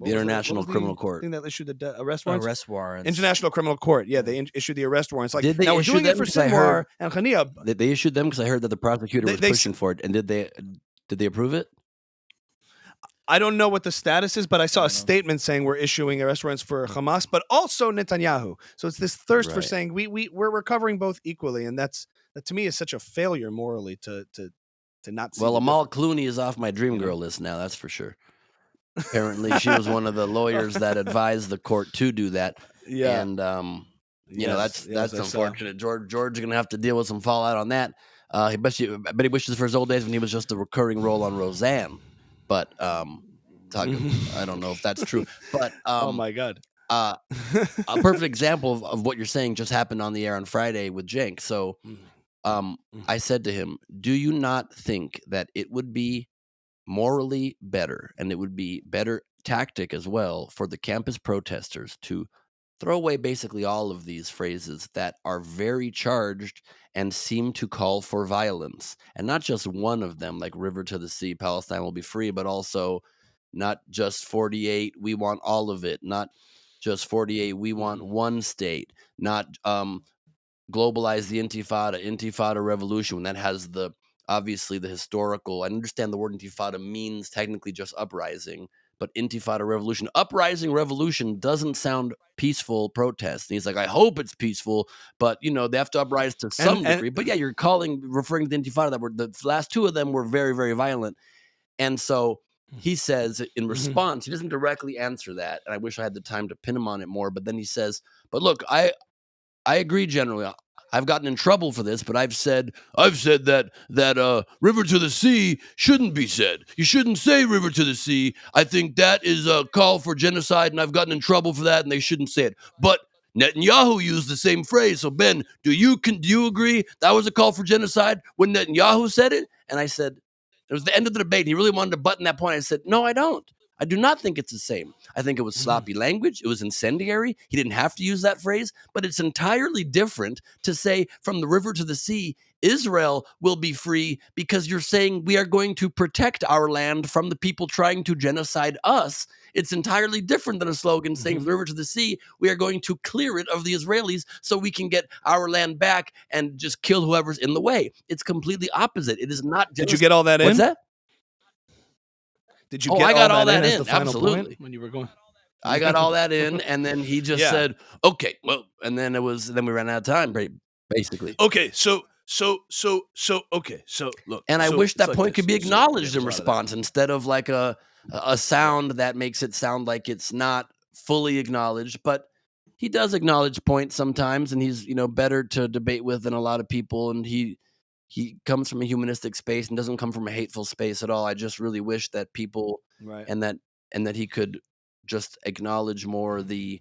International Criminal Court thing that issued the arrest warrants. Warrants. International Criminal Court. Yeah, they issued the arrest warrants. Like, did they now we're doing it for Sinwar and Khania. They issued them because I heard that the prosecutor was pushing for it. And did they approve it? I don't know what the status is, but I saw a statement saying we're issuing arrest warrants for Hamas, but also Netanyahu. So it's this thirst for saying we're covering both equally, and that to me is such a failure morally to not see. Well, Amal Clooney is off my dream girl list now. That's for sure. Apparently, she was one of the lawyers that advised the court to do that. Yeah, and that's unfortunate. George's gonna have to deal with some fallout on that. I bet he wishes for his old days when he was just a recurring role on Roseanne. But I don't know if that's true. But oh my God, a perfect example of what you're saying just happened on the air on Friday with Cenk. So I said to him, "Do you not think that it would be morally better, and it would be better tactic as well, for the campus protesters to throw away basically all of these phrases that are very charged and seem to call for violence, and not just one of them, like river to the sea, Palestine will be free, but also not just 48, we want all of it, not just 48, we want one state, not globalize the intifada revolution, when that has obviously the historical. I understand the word intifada means technically just uprising, but intifada revolution, uprising revolution doesn't sound peaceful protest. And he's like, I hope it's peaceful, but they have to uprise to some degree. But yeah, you're referring to the intifada that the last two of them were very, very violent. And so he says in response, he doesn't directly answer that. And I wish I had the time to pin him on it more. But then he says, but look, I agree generally. I've gotten in trouble for this, but I've said that river to the sea shouldn't be said. You shouldn't say river to the sea. I think that is a call for genocide, and I've gotten in trouble for that, and they shouldn't say it. But Netanyahu used the same phrase. So Ben, do you agree that was a call for genocide when Netanyahu said it? And I said, it was the end of the debate. And he really wanted to button that point. I said, no, I don't. I do not think it's the same. I think it was sloppy language. It was incendiary. He didn't have to use that phrase, but it's entirely different to say from the river to the sea, Israel will be free, because you're saying we are going to protect our land from the people trying to genocide us. It's entirely different than a slogan saying from the river to the sea, we are going to clear it of the Israelis so we can get our land back and just kill whoever's in the way. It's completely opposite. It is not. Did you get all that in? What's that? Did you get all that in? Absolutely. When you were going, I got all that in, and then he just said, "Okay, well," and then we ran out of time, basically. Okay, so look, and I wish that point could be acknowledged in response, instead of like a sound that makes it sound like it's not fully acknowledged. But he does acknowledge points sometimes, and he's better to debate with than a lot of people, and he comes from a humanistic space and doesn't come from a hateful space at all. I just really wish that people and that he could just acknowledge more the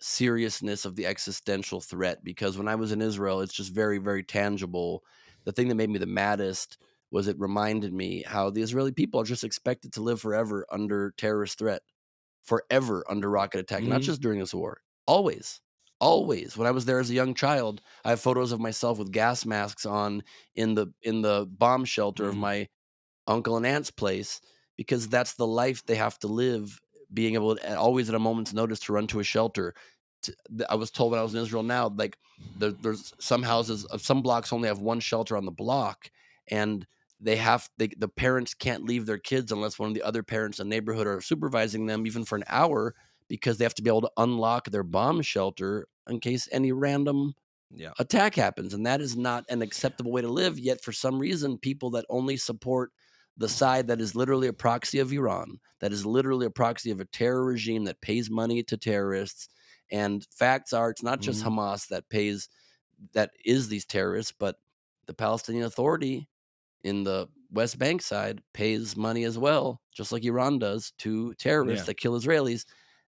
seriousness of the existential threat, because when I was in Israel, it's just very, very tangible. The thing that made me the maddest was it reminded me how the Israeli people are just expected to live forever under terrorist threat, forever under rocket attack, not just during this war, always. When I was there as a young child, I have photos of myself with gas masks on in the bomb shelter of my uncle and aunt's place, because that's the life they have to live, being able to always at a moment's notice to run to a shelter. I was told when I was in Israel now, like there's some houses, some blocks only have one shelter on the block, and the parents can't leave their kids unless one of the other parents in the neighborhood are supervising them, even for an hour, because they have to be able to unlock their bomb shelter in case any random attack happens. And that is not an acceptable way to live. Yet for some reason, people that only support the side that is literally a proxy of Iran, that is literally a proxy of a terror regime that pays money to terrorists. And facts are, it's not just Hamas that is these terrorists, but the Palestinian Authority in the West Bank side pays money as well, just like Iran does, to terrorists that kill Israelis.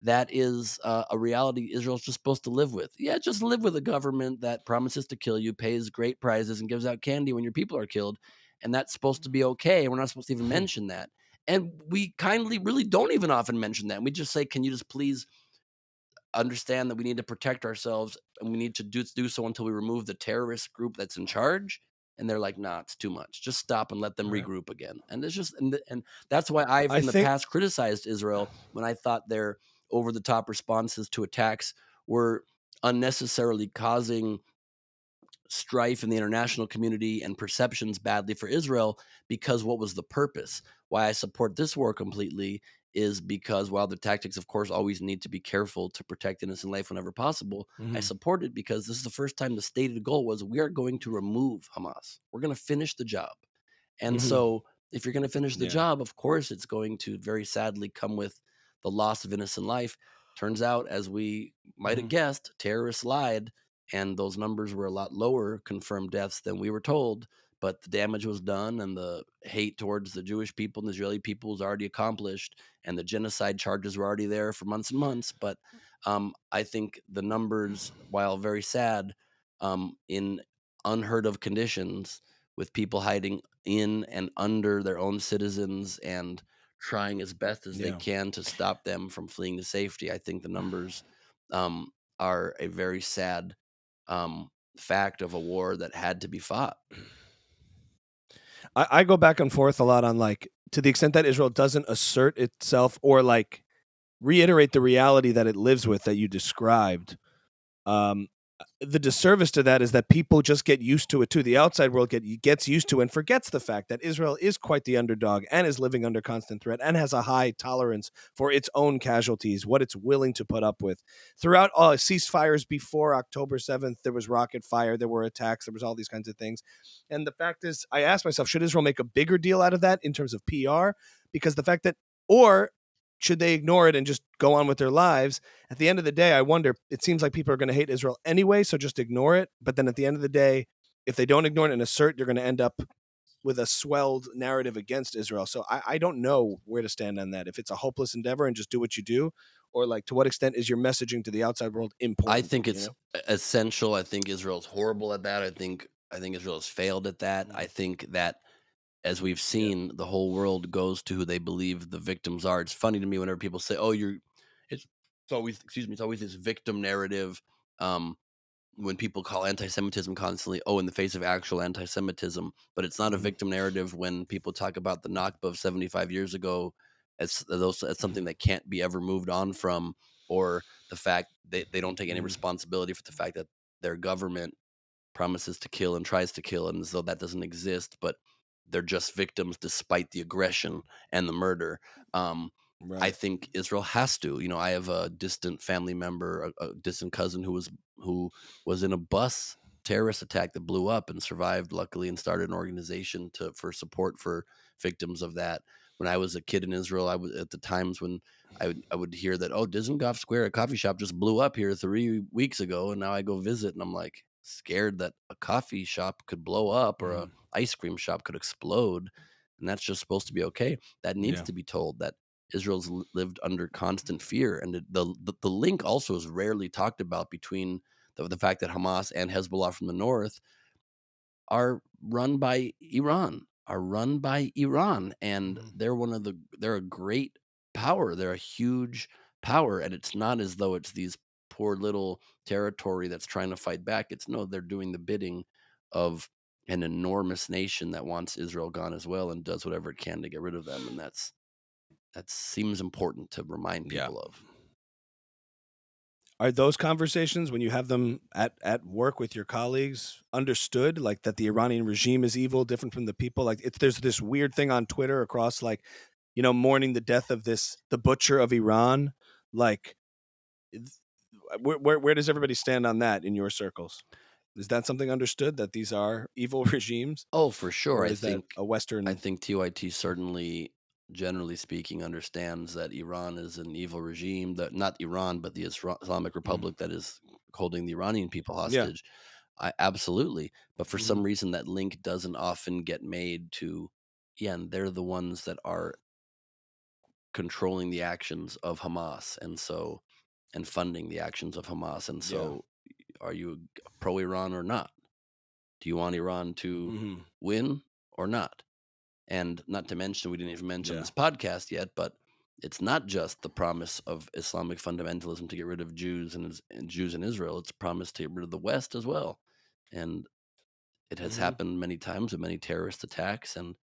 That is a reality Israel's just supposed to live with. Yeah, just live with a government that promises to kill you, pays great prizes, and gives out candy when your people are killed. And that's supposed to be okay. We're not supposed to even mention that. And we kindly really don't even often mention that. And we just say, can you just please understand that we need to protect ourselves, and we need to do so until we remove the terrorist group that's in charge? And they're like, nah, it's too much. Just stop and let them regroup again. And it's just, and that's why I've in the past criticized Israel when I thought their over the top responses to attacks were unnecessarily causing strife in the international community and perceptions badly for Israel, because what was the purpose? Why I support this war completely is because while the tactics, of course, always need to be careful to protect innocent life whenever possible, I support it because this is the first time the stated goal was we are going to remove Hamas. We're going to finish the job. And so if you're going to finish the job, of course, it's going to very sadly come with the loss of innocent life. Turns out, as we might have guessed, terrorists lied, and those numbers were a lot lower confirmed deaths than we were told. But the damage was done, and the hate towards the Jewish people and the Israeli people was already accomplished, and the genocide charges were already there for months and months. But I think the numbers, while very sad, in unheard of conditions, with people hiding in and under their own citizens and trying as best as they can to stop them from fleeing to safety, I think the numbers are a very sad fact of a war that had to be fought. I go back and forth a lot on, like, to the extent that Israel doesn't assert itself or like reiterate the reality that it lives with that you described. The disservice to that is that people just get used to it too. The outside world gets used to and forgets the fact that Israel is quite the underdog and is living under constant threat and has a high tolerance for its own casualties, what it's willing to put up with. Throughout ceasefires before October 7th, there was rocket fire, there were attacks, there was all these kinds of things. And the fact is, I asked myself, should Israel make a bigger deal out of that in terms of PR? Because the fact that, or should they ignore it and just go on with their lives? At the end of the day, I wonder, it seems like people are going to hate Israel anyway, so just ignore it. But then at the end of the day, if they don't ignore it and assert, you're going to end up with a swelled narrative against Israel. So I don't know where to stand on that. If it's a hopeless endeavor and just do what you do, or like to what extent is your messaging to the outside world important? I think it's essential. I think Israel's horrible at that. I think Israel has failed at that. I think that, as we've seen, the whole world goes to who they believe the victims are. It's funny to me whenever people say, "Oh, it's always this victim narrative." When people call anti-Semitism constantly, "Oh, in the face of actual anti-Semitism," but it's not a victim narrative when people talk about the Nakba of 75 years ago as something that can't be ever moved on from, or the fact they don't take any responsibility for the fact that their government promises to kill and tries to kill, and as though that doesn't exist, but they're just victims despite the aggression and the murder. I think Israel has to. I have a distant family member, a distant cousin who was in a bus terrorist attack that blew up and survived, luckily, and started an organization for support for victims of that. When I was a kid in Israel, I was at the times when I would hear that, oh, Dizengoff Square, a coffee shop, just blew up here 3 weeks ago, and now I go visit, and I'm like scared that a coffee shop could blow up or a ice cream shop could explode, and that's just supposed to be okay. That needs to be told that Israel's lived under constant fear, and the link also is rarely talked about between the fact that Hamas and Hezbollah from the north are run by Iran, and they're a great power. They're a huge power, and it's not as though it's these poor little territory that's trying to fight back. They're doing the bidding of an enormous nation that wants Israel gone as well and does whatever it can to get rid of them. And that seems important to remind people of. Are those conversations, when you have them at work with your colleagues, understood, like that the Iranian regime is evil, different from the people? Like there's this weird thing on Twitter across, like, mourning the death of the butcher of Iran. Like, where does everybody stand on that in your circles? Is that something understood, that these are evil regimes? Oh, for sure. Or is that a Western? I think TYT certainly, generally speaking, understands that Iran is an evil regime. That not Iran, but the Islamic Republic that is holding the Iranian people hostage. Yeah. Absolutely. But for some reason, that link doesn't often get made to, and they're the ones that are controlling the actions of Hamas, and funding the actions of Hamas. And so, are you pro-Iran or not? Do you want Iran to win or not? And not to mention, we didn't even mention this podcast yet, but it's not just the promise of Islamic fundamentalism to get rid of Jews and Jews in Israel. It's a promise to get rid of the West as well. And it has happened many times with many terrorist attacks. And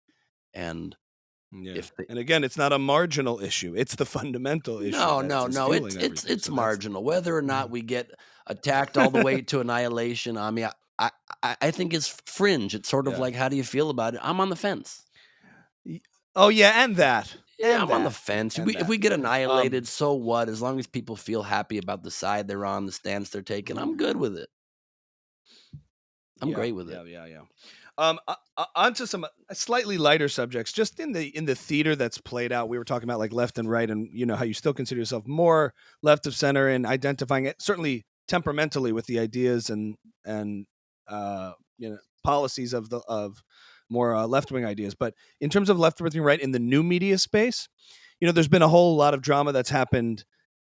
again, it's not a marginal issue. It's the fundamental issue. No. It's marginal. Whether or not we get attacked all the way to annihilation, I mean, I think it's fringe. It's sort of like, how do you feel about it? I'm on the fence. Oh, yeah, and that. Yeah, I'm on the fence. If we get annihilated, so what? As long as people feel happy about the side they're on, the stance they're taking, I'm good with it. I'm great with it. Yeah. Onto some slightly lighter subjects, just in the theater that's played out. We were talking about like left and right, and how you still consider yourself more left of center and identifying it certainly temperamentally with the ideas and policies of more left-wing ideas. But in terms of left-wing right in the new media space, there's been a whole lot of drama that's happened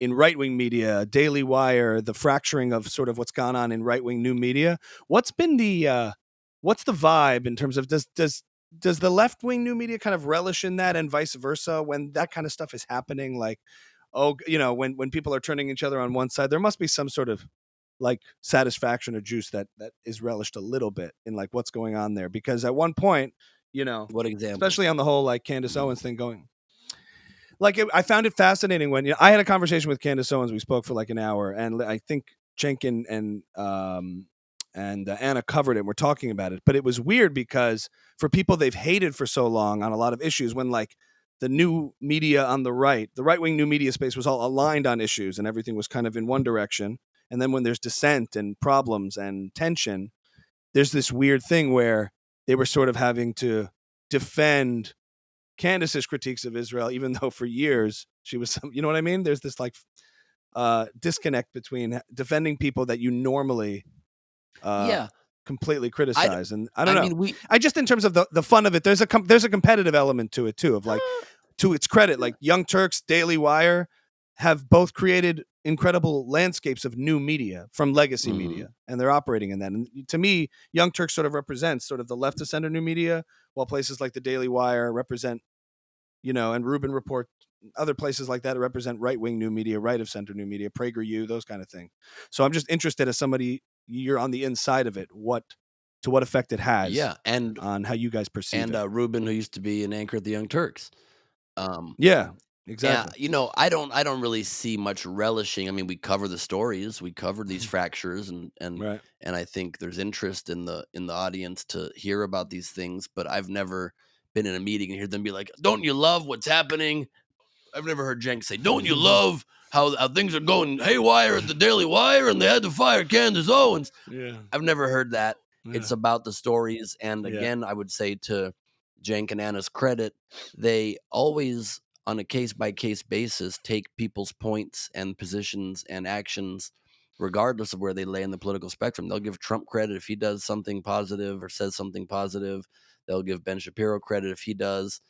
in right-wing media, Daily Wire, the fracturing of sort of what's gone on in right-wing new media. What's been what's the vibe in terms of does the left-wing new media kind of relish in that, and vice versa, when that kind of stuff is happening? Like, when people are turning each other on one side, there must be some sort of like satisfaction or juice that is relished a little bit in like what's going on there. Because at one point, what example, especially on the whole like Candace Owens thing going, like I found it fascinating when I had a conversation with Candace Owens. We spoke for like an hour, and I think Cenk and Anna covered it. We're talking about it, but it was weird because for people they've hated for so long on a lot of issues, when like the new media on the right-wing new media space was all aligned on issues and everything was kind of in one direction. And then when there's dissent and problems and tension, there's this weird thing where they were sort of having to defend Candace's critiques of Israel, even though for years she was, you know what I mean? There's this like disconnect between defending people that you normally completely criticize. And I don't know. I just, in terms of the fun of it, there's a competitive element to it too, of like, to its credit, like Young Turks, Daily Wire have both created incredible landscapes of new media from legacy media, and they're operating in that. And to me, Young Turks sort of represents sort of the left of center new media, while places like the Daily Wire represent, and Rubin Report, other places like that represent right-wing new media, right of center new media, PragerU, those kind of things. So I'm just interested, as somebody, you're on the inside of it, what effect it has and on how you guys perceive it. And Rubin, who used to be an anchor at the Young Turks. Exactly. I don't really see much relishing. I mean, we cover the stories, we cover these fractures, and I think there's interest in the audience to hear about these things. But I've never been in a meeting and hear them be like, "Don't you love what's happening?" I've never heard Cenk say, "Don't you love how things are going haywire at the Daily Wire and they had to fire Candace Owens?" Yeah, I've never heard that. Yeah. It's about the stories, and again, I would say to Cenk and Anna's credit, they always, on a case-by-case basis, take people's points and positions and actions, regardless of where they lay in the political spectrum. They'll give Trump credit if he does something positive or says something positive. They'll give Ben Shapiro credit if he does.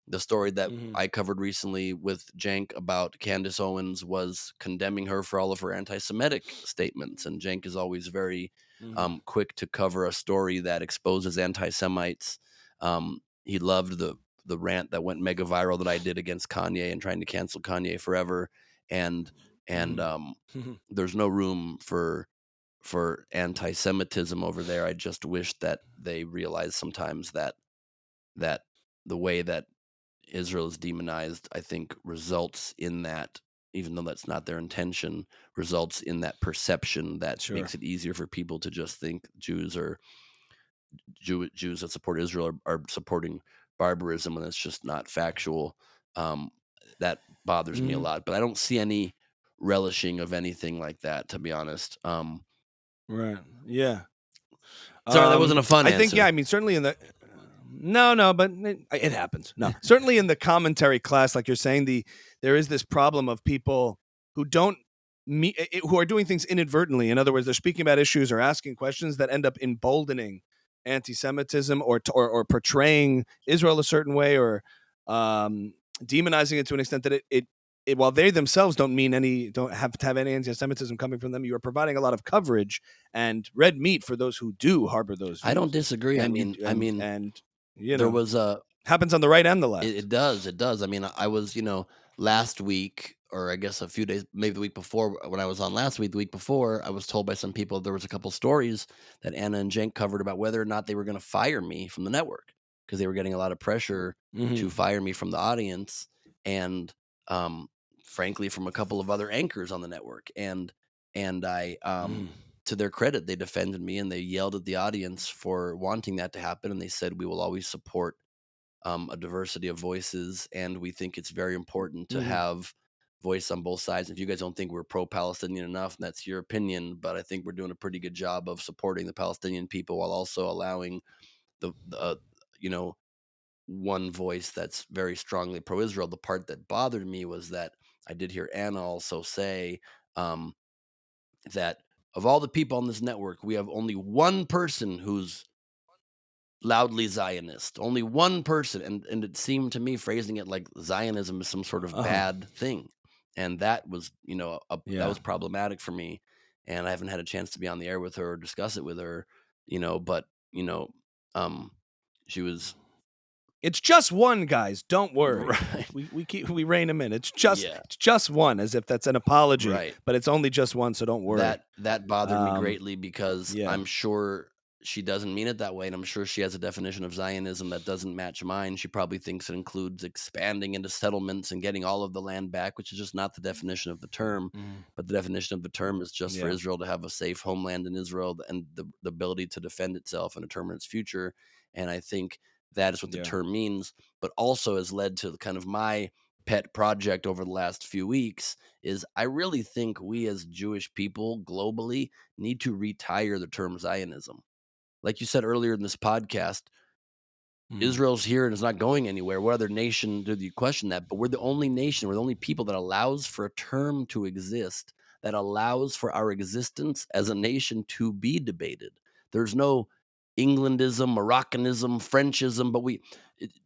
The story that I covered recently with Cenk about Candace Owens was condemning her for all of her anti-Semitic statements. And Cenk is always very quick to cover a story that exposes anti-Semites. He loved the rant that went mega viral that I did against Kanye and trying to cancel Kanye forever. And there's no room for for anti-Semitism over there. I just wish that they realize sometimes that the way that Israel is demonized, I think, results in that, even though that's not their intention, results in that perception that makes it easier for people to just think Jews that support Israel are supporting barbarism, and it's just not factual. That bothers me a lot, but I don't see any relishing of anything like that, to be honest. Right. Yeah. Sorry, that wasn't a fun I answer. think, yeah, I mean, certainly in the... No, but it happens. No, certainly in the commentary class, like you're saying, there is this problem of people who who are doing things inadvertently. In other words, they're speaking about issues or asking questions that end up emboldening anti-Semitism or portraying Israel a certain way, or demonizing it to an extent that it while they themselves don't have to have any anti-Semitism coming from them, you are providing a lot of coverage and red meat for those who do harbor those views. I don't disagree. There was happens on the right and the left. It does. I mean, I was, last week, or I guess a few days, maybe the week before, when I was on last week, the week before, I was told by some people there was a couple stories that Anna and Cenk covered about whether or not they were going to fire me from the network, because they were getting a lot of pressure to fire me from the audience, and frankly, from a couple of other anchors on the network. And I, to their credit, they defended me, and they yelled at the audience for wanting that to happen. And they said, we will always support a diversity of voices, and we think it's very important to have voice on both sides. If you guys don't think we're pro-Palestinian enough, that's your opinion, but I think we're doing a pretty good job of supporting the Palestinian people while also allowing the one voice that's very strongly pro-Israel. The part that bothered me was that I did hear Anna also say that of all the people on this network, we have only one person who's loudly Zionist. Only one person. And it seemed to me, phrasing it like Zionism is some sort of bad thing. And that was, that was problematic for me. And I haven't had a chance to be on the air with her or discuss it with her, but, she was... It's just one, guys. Don't worry. Right. We rein him in. It's just one, as if that's an apology. Right. But it's only just one, so don't worry. That bothered me greatly, because I'm sure she doesn't mean it that way, and I'm sure she has a definition of Zionism that doesn't match mine. She probably thinks it includes expanding into settlements and getting all of the land back, which is just not the definition of the term. But the definition of the term is just for Israel to have a safe homeland in Israel and the ability to defend itself and determine its future. And I think that is what the term means, but also has led to kind of my pet project over the last few weeks is I really think we as Jewish people globally need to retire the term Zionism. Like you said earlier in this podcast, Israel's here and is not going anywhere. What other nation did you question that? But we're the only nation, we're the only people that allows for a term to exist, that allows for our existence as a nation to be debated. There's no Englandism, Moroccanism, Frenchism, but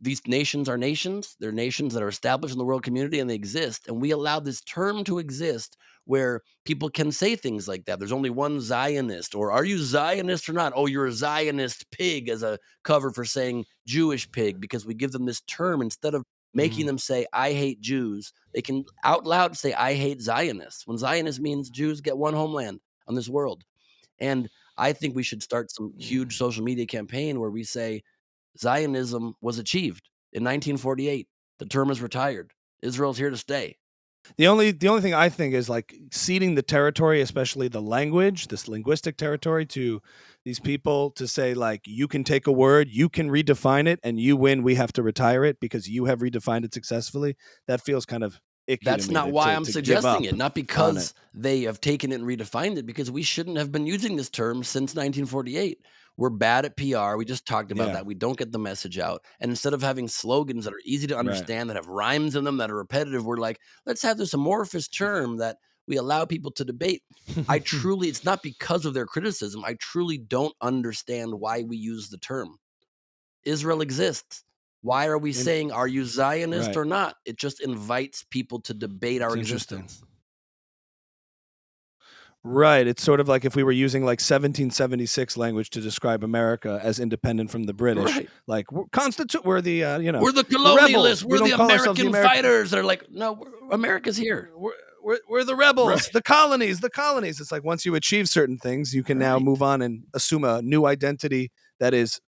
these nations are nations. They're nations that are established in the world community, and they exist. And we allow this term to exist where people can say things like that. There's only one Zionist, or are you Zionist or not? Oh, you're a Zionist pig, as a cover for saying Jewish pig, because we give them this term instead of making them say, I hate Jews. They can out loud say, I hate Zionists, when Zionist means Jews get one homeland on this world. And I think we should start some huge social media campaign where we say Zionism was achieved in 1948. The term is retired. Israel's here to stay. The only thing I think is like ceding the territory, especially the language, this linguistic territory, to these people to say, like, you can take a word, you can redefine it, and you win. We have to retire it because you have redefined it successfully. That feels kind of icky. That's not why I'm suggesting it. Not because they have taken it and redefined it, because we shouldn't have been using this term since 1948. We're bad at PR. We just talked about that. We don't get the message out. And instead of having slogans that are easy to understand, that have rhymes in them, that are repetitive, we're like, let's have this amorphous term that we allow people to debate. It's not because of their criticism. I truly don't understand why we use the term. Israel exists. Why are we saying, are you Zionist or not? It just invites people to debate our existence. Right. It's sort of like if we were using like 1776 language to describe America as independent from the British. Right. Like, we're we're the, we're the colonialists. We're the American fighters. They're like, no, America's here. we're the rebels, the colonies. It's like once you achieve certain things, you can now move on and assume a new identity that is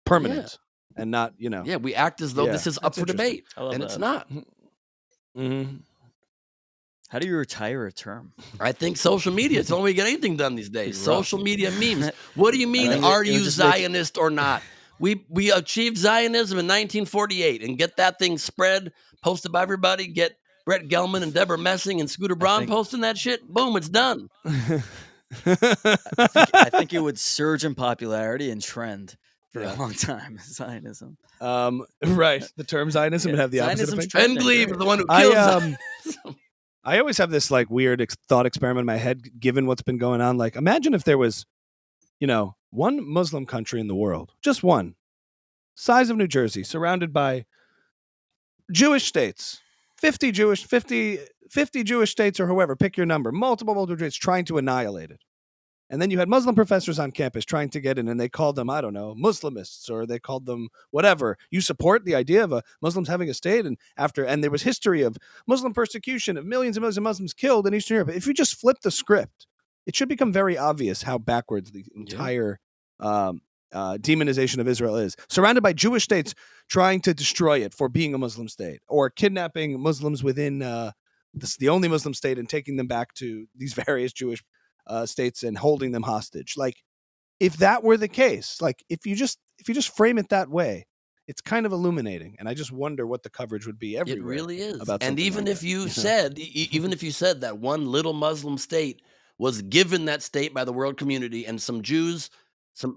permanent and not, Yeah, we act as though this is up for debate, and it's not. Mm-hmm. How do you retire a term? I think social media. It's the only way you get anything done these days. Social media memes. What do you mean? Are you Zionist or not? We achieved Zionism in 1948 and get that thing spread, posted by everybody. Get Brett Gelman and Deborah Messing and Scooter Braun posting that shit. Boom, it's done. I think it would surge in popularity and trend for a long time. Zionism. Right. The term Zionism would have the opposite effect. And Gleib is the one who kills Zionism. I always have this like weird thought experiment in my head, given what's been going on. Like, imagine if there was, one Muslim country in the world, just one, size of New Jersey, surrounded by Jewish states, 50 Jewish states or whoever, pick your number, multiple states trying to annihilate it. And then you had Muslim professors on campus trying to get in, and they called them, I don't know, Muslimists, or they called them whatever. You support the idea of Muslims having a state, and there was history of Muslim persecution, of millions and millions of Muslims killed in Eastern Europe. If you just flip the script, it should become very obvious how backwards the entire demonization of Israel is. Surrounded by Jewish states trying to destroy it for being a Muslim state, or kidnapping Muslims within the only Muslim state and taking them back to these various Jewish states and holding them hostage. Like, if that were the case, like if you just frame it that way, it's kind of illuminating. And I just wonder what the coverage would be everywhere. It really is. And even if you said, that one little Muslim state was given that state by the world community, and some Jews,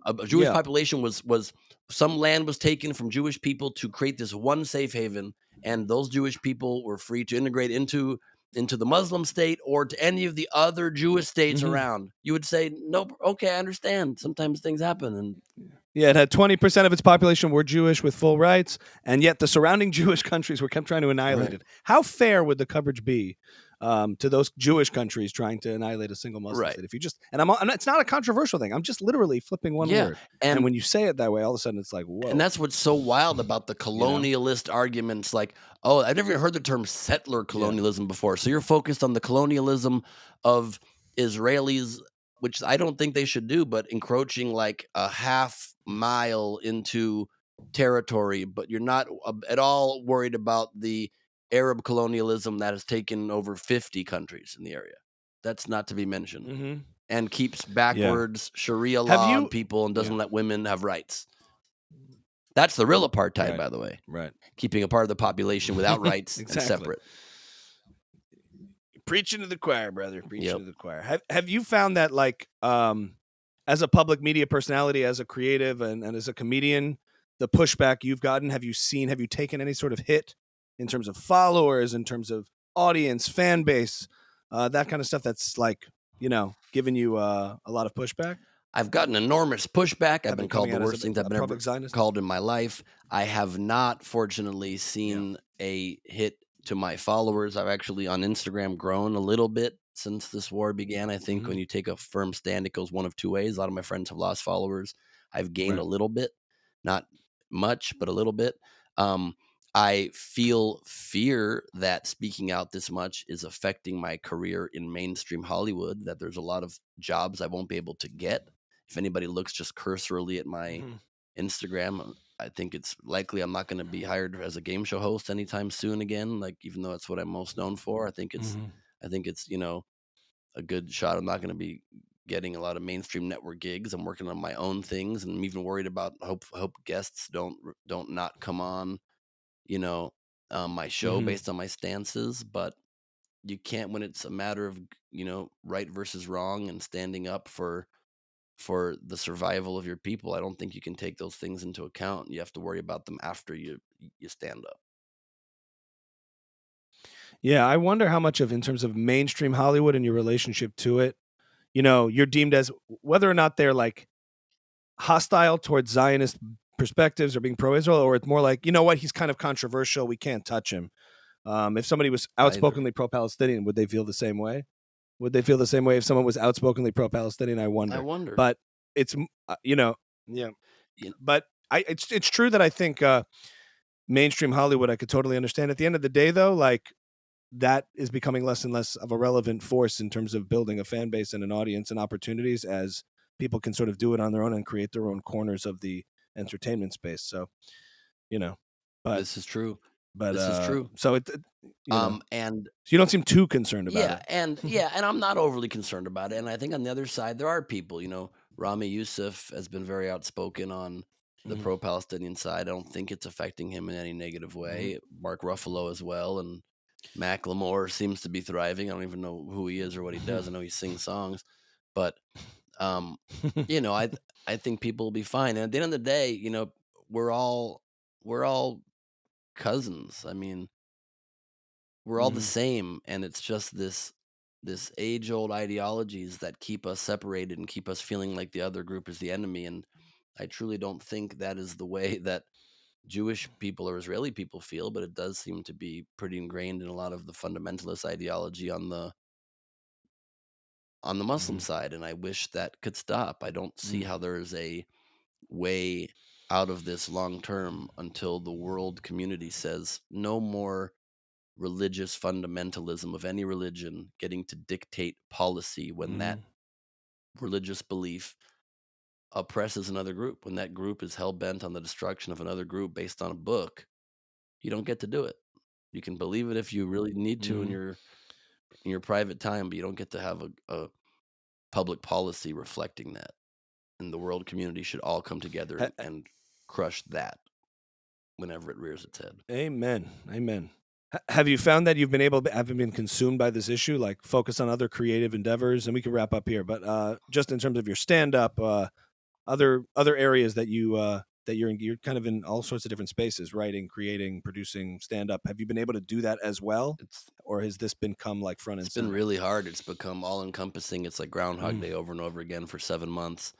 a Jewish population was some land was taken from Jewish people to create this one safe haven, and those Jewish people were free to integrate into the Muslim state or to any of the other Jewish states around, you would say, no, okay, I understand. Sometimes things happen. And it had 20% of its population were Jewish with full rights, and yet the surrounding Jewish countries were kept trying to annihilate it. How fair would the coverage be to those Jewish countries trying to annihilate a single Muslim state? If you just, and it's not a controversial thing. I'm just literally flipping one word. And when you say it that way, all of a sudden it's like, whoa. And that's what's so wild about the colonialist arguments. Like, oh, I've never even heard the term settler colonialism before. So you're focused on the colonialism of Israelis, which I don't think they should do, but encroaching like a half mile into territory. But you're not at all worried about the Arab colonialism that has taken over 50 countries in the area. That's not to be mentioned. And keeps backwards Sharia law on people and doesn't let women have rights. That's the real apartheid, by the way. Right. Keeping a part of the population without rights and separate. Preaching to the choir, brother. Preaching to the choir. Have you found that, like, as a public media personality, as a creative, and as a comedian, the pushback you've gotten, have you taken any sort of hit in terms of followers, in terms of audience, fan base, that kind of stuff that's like, giving you a lot of pushback? I've gotten enormous pushback. I've been called the worst things I've been ever called in my life. I have not, fortunately, seen a hit to my followers. I've actually on Instagram grown a little bit since this war began. I think when you take a firm stand, it goes one of two ways. A lot of my friends have lost followers. I've gained a little bit, not much, but a little bit. I feel fear that speaking out this much is affecting my career in mainstream Hollywood, that there's a lot of jobs I won't be able to get. If anybody looks just cursorily at my Instagram, I think it's likely I'm not going to be hired as a game show host anytime soon again. Like, even though that's what I'm most known for, I think it's a good shot. I'm not going to be getting a lot of mainstream network gigs. I'm working on my own things, and I'm even worried about hope guests don't not come on, my show based on my stances. But you can't, when it's a matter of right versus wrong and standing up for the survival of your people. I don't think you can take those things into account. You have to worry about them after you stand up. Yeah, I wonder how much in terms of mainstream Hollywood and your relationship to it, you're deemed as, whether or not they're like hostile towards Zionist perspectives or being pro-Israel, or it's more like, he's kind of controversial, we can't touch him. If somebody was outspokenly pro-Palestinian, would they feel the same way? Would they feel the same way if someone was outspokenly pro-Palestinian? I wonder. But it's, But it's true that I think mainstream Hollywood, I could totally understand. At the end of the day, though, like, that is becoming less and less of a relevant force in terms of building a fan base and an audience and opportunities, as people can sort of do it on their own and create their own corners of the entertainment space. So, but this is true. This is true. So and so you don't seem too concerned about it. And I'm not overly concerned about it. And I think on the other side, there are people, Rami Youssef has been very outspoken on the pro-Palestinian side. I don't think it's affecting him in any negative way. Mark Ruffalo as well. And Macklemore seems to be thriving. I don't even know who he is or what he does. I know he sings songs. But, I think people will be fine. And at the end of the day, we're all cousins. I mean, we're all the same, and it's just this age-old ideologies that keep us separated and keep us feeling like the other group is the enemy. And I truly don't think that is the way that Jewish people or Israeli people feel, but it does seem to be pretty ingrained in a lot of the fundamentalist ideology on the Muslim side, and I wish that could stop. I don't see how there is a way out of this long term until the world community says no more religious fundamentalism of any religion getting to dictate policy when that religious belief oppresses another group. When that group is hell-bent on the destruction of another group based on a book, you don't get to do it. You can believe it if you really need to in your private time, but you don't get to have a public policy reflecting that. And the world community should all come together and crush that whenever it rears its head. Amen. Have you found that you've been haven't been consumed by this issue, like focus on other creative endeavors? And we can wrap up here, but just in terms of your stand-up, other areas that you're kind of in all sorts of different spaces, writing, creating, producing, stand-up. Have you been able to do that as well? Or has this become like front and center? It's been really hard. It's become all-encompassing. It's like Groundhog Day over and over again for 7 months.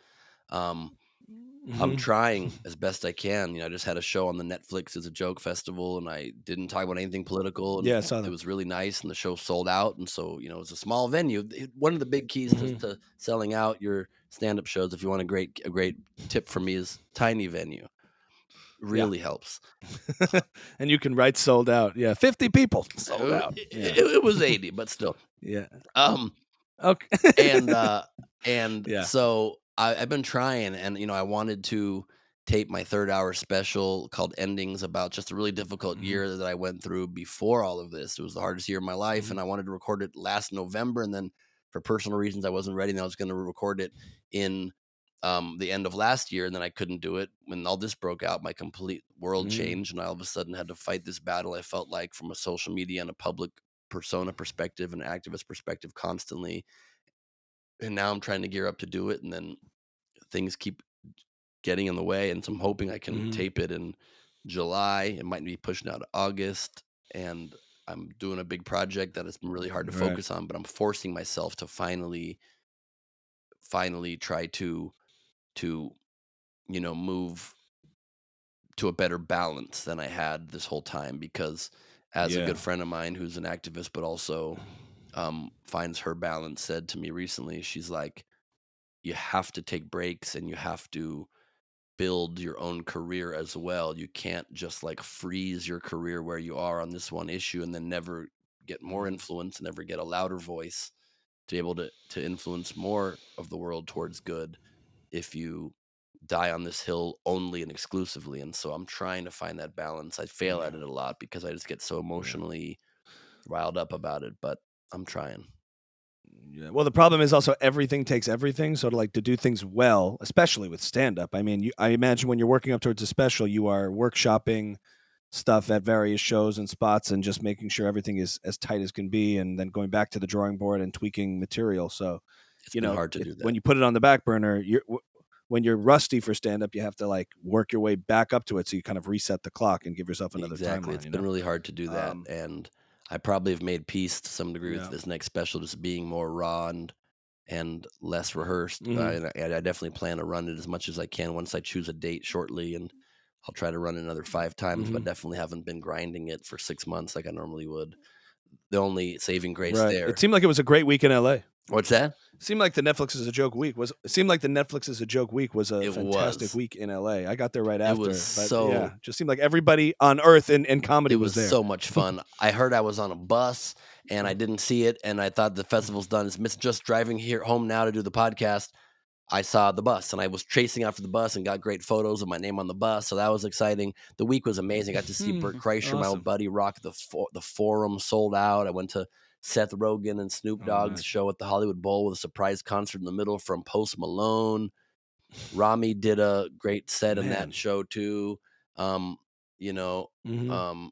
I'm trying as best I can. I just had a show on the Netflix as a joke festival, and I didn't talk about anything political. And I saw that. It was really nice, and the show sold out. And so, it was a small venue. One of the big keys to selling out your stand-up shows, if you want a great tip from me, is tiny venue. Really helps. And you can write sold out. Yeah, 50 people sold out. It was 80, but still. Yeah. Okay. And so I've been trying, and I wanted to tape my 3rd-hour special called Endings about just a really difficult year that I went through before all of this. It was the hardest year of my life, and I wanted to record it last November, and then for personal reasons I wasn't ready, and I was going to record it in the end of last year, and then I couldn't do it. When all this broke out, my complete world changed, and I all of a sudden had to fight this battle, I felt like, from a social media and a public persona perspective and activist perspective constantly. And now I'm trying to gear up to do it, and then things keep getting in the way, and so I'm hoping I can tape it in July. It might be pushed out to August, and I'm doing a big project that has been really hard to focus on, but I'm forcing myself to finally try to move to a better balance than I had this whole time, because as a good friend of mine who's an activist but also finds her balance said to me recently, she's like, you have to take breaks and you have to build your own career as well. You can't just like freeze your career where you are on this one issue and then never get more influence and never get a louder voice to be able to influence more of the world towards good if you die on this hill only and exclusively. And so I'm trying to find that balance. I fail at it a lot because I just get so emotionally riled up about it, but I'm trying. Yeah. Well, the problem is also everything takes everything. So to do things well, especially with stand-up, I mean, I imagine when you're working up towards a special, you are workshopping stuff at various shows and spots and just making sure everything is as tight as can be, and then going back to the drawing board and tweaking material. So, it's been hard to do that. When you put it on the back burner, when you're rusty for stand-up, you have to work your way back up to it. So you kind of reset the clock and give yourself another timeline. It's been really hard to do that. And I probably have made peace to some degree with this next special, just being more raw and less rehearsed. I definitely plan to run it as much as I can once I choose a date shortly, and I'll try to run it another 5 times, but definitely haven't been grinding it for 6 months like I normally would. the only saving grace Right. there. It seemed like it was a great week in LA. What's that? Seemed like the Netflix is a joke week was. It seemed like the Netflix is a joke week was a It fantastic was. week in LA. I got there right It after. was but so- yeah, just seemed like everybody on Earth in comedy It was there. so much fun. I heard I was on a bus and I didn't see it, and I thought the festival's done. It's just driving here home now to do the podcast. I saw the bus, and I was chasing after the bus and got great photos of my name on the bus, so that was exciting. The week was amazing. I got to see Bert Kreischer, my Awesome. old buddy, rock the Forum, sold out. I went to Seth Rogen and Snoop Dogg's nice. show at the Hollywood Bowl with a surprise concert in the middle from Post Malone. Rami did a great set in Man. that show too. You know, Mhm.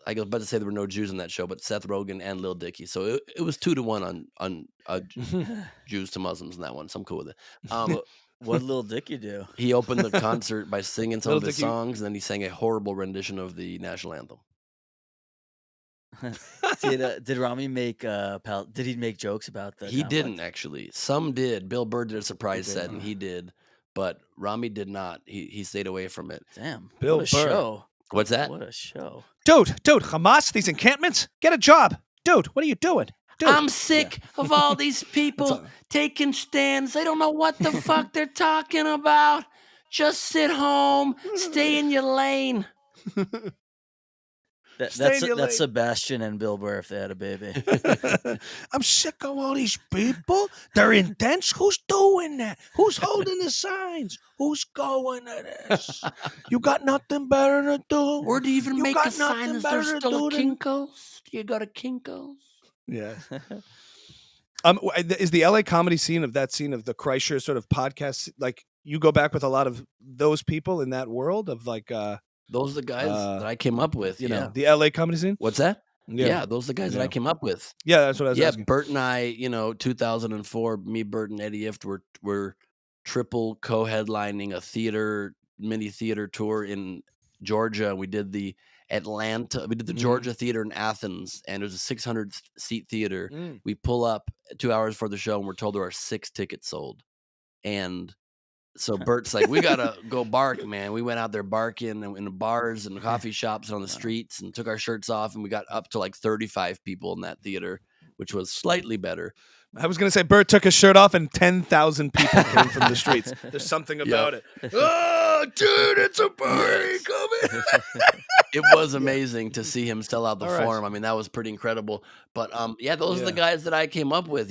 I was about to say there were no Jews in that show, but Seth Rogen and Lil Dicky. So it was 2-1 on Jews to Muslims in that one. So I'm cool with it. What Lil Dicky do? He opened the concert by singing some Lil of his Dicky- songs, and then he sang a horrible rendition of the national anthem. Did Rami make did he make jokes about the He conflict? didn't actually. Some did. Bill Burr did a surprise did. set, and he did, but Rami did not. He stayed away from it. Damn. Bill what a Burr. show. What's that? What a show. Dude, Hamas, these encampments, get a job, dude. What are you doing? Dude. I'm sick of all these people taking stands. They don't know what the fuck they're talking about. Just sit home, stay in your lane. That's Sebastian and Bill Burr if they had a baby. I'm sick of all these people. They're intense. Who's doing that? Who's holding the signs? Who's going to this? You got nothing better to do? Or do you even You make got a sign? nothing Is there better to still a do than- Kinko's? Do you go to Kinko's? Yeah. Is the LA comedy scene of the Kreischer sort of podcast, like you go back with a lot of those people in that world of like Those are the guys that I came up with. you yeah. know, the LA comedy scene? What's that? Yeah. Yeah, those are the guys that I came up with. Yeah, that's what I was Yeah, asking. Bert and I, 2004, me, Bert, and Eddie Ift were triple co-headlining a mini theater tour in Georgia. We did the Georgia theater in Athens, and it was a 600-seat theater. We pull up 2 hours before the show, and we're told there are 6 tickets sold. And so Bert's like, we gotta go bark, man. We went out there barking in the bars and coffee shops and on the streets and took our shirts off, and we got up to like 35 people in that theater, which was slightly better. I was going to say Bert took his shirt off and 10,000 people came from the streets. There's something about it. Oh, dude, it's a party coming. It was amazing to see him sell out the All right. Forum. I mean, that was pretty incredible. But those are the guys that I came up with,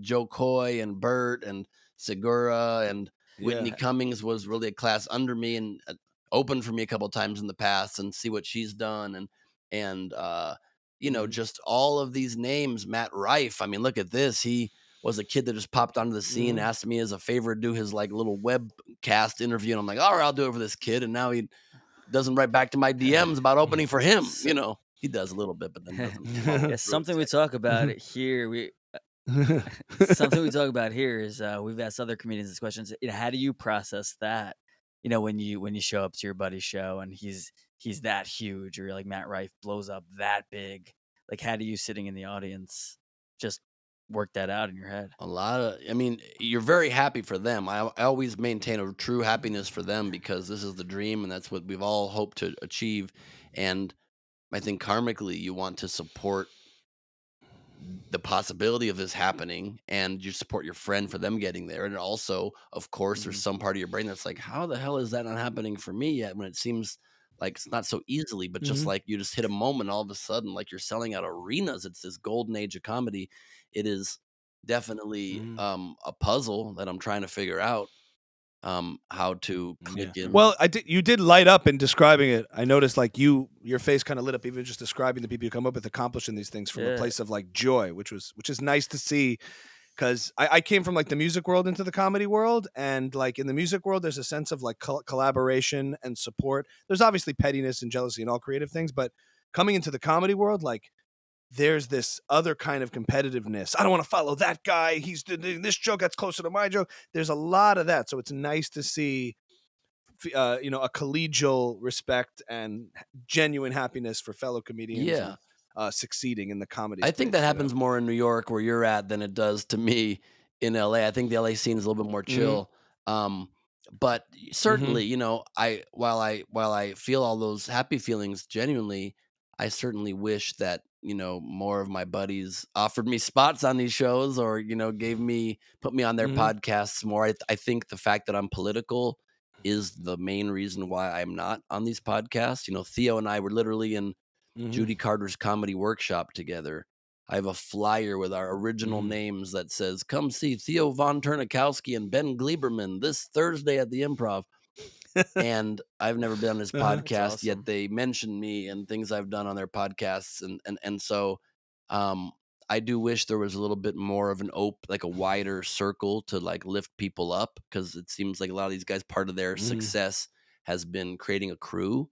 Joe Coy and Bert and Segura and Whitney Cummings was really a class under me and opened for me a couple of times in the past, and see what she's done. And just all of these names. Matt Rife. I mean, look at this. He was a kid that just popped onto the scene, asked me as a favor to do his like little webcast interview. And I'm like, all right, I'll do it for this kid. And now he doesn't write back to my DMs about opening for him. He does a little bit, but then doesn't. Something we talk about here. Something we talk about here is we've asked other comedians these questions. How do you process that? When you show up to your buddy's show and he's that huge, or like Matt Rife blows up that big. Like, how do you, sitting in the audience, just work that out in your head? You're very happy for them. I always maintain a true happiness for them because this is the dream and that's what we've all hoped to achieve. And I think karmically you want to support the possibility of this happening, and you support your friend for them getting there. And also, of course, there's some part of your brain that's like, how the hell is that not happening for me yet? When it seems like it's not so easily, but just like you just hit a moment all of a sudden, like you're selling out arenas. It's this golden age of comedy. It is definitely a puzzle that I'm trying to figure out how to click in. Well, you did light up in describing it. I noticed like your face kind of lit up even just describing the people you come up with accomplishing these things from a place of like joy, which is nice to see. Because I came from like the music world into the comedy world, and like in the music world, there's a sense of like collaboration and support. There's obviously pettiness and jealousy and all creative things, but coming into the comedy world, like there's this other kind of competitiveness. I don't want to follow that guy. He's doing this joke that's closer to my joke. There's a lot of that, so it's nice to see, a collegial respect and genuine happiness for fellow comedians. Yeah. Succeeding in the comedy I think space, that happens more in New York where you're at than it does to me in LA. I think the LA scene is a little bit more chill. But certainly, while I feel all those happy feelings genuinely, I certainly wish that more of my buddies offered me spots on these shows, or put me on their podcasts more. I think the fact that I'm political is the main reason why I'm not on these podcasts. Theo and I were literally in Judy Carter's comedy workshop together. I have a flyer with our original names that says, "Come see Theo von Turnikowski and Ben Gleiberman this Thursday at the Improv." And I've never been on his podcast, awesome. yet they mention me and things I've done on their podcasts. And so I do wish there was a little bit more of a wider circle to like lift people up, because it seems like a lot of these guys, part of their success has been creating a crew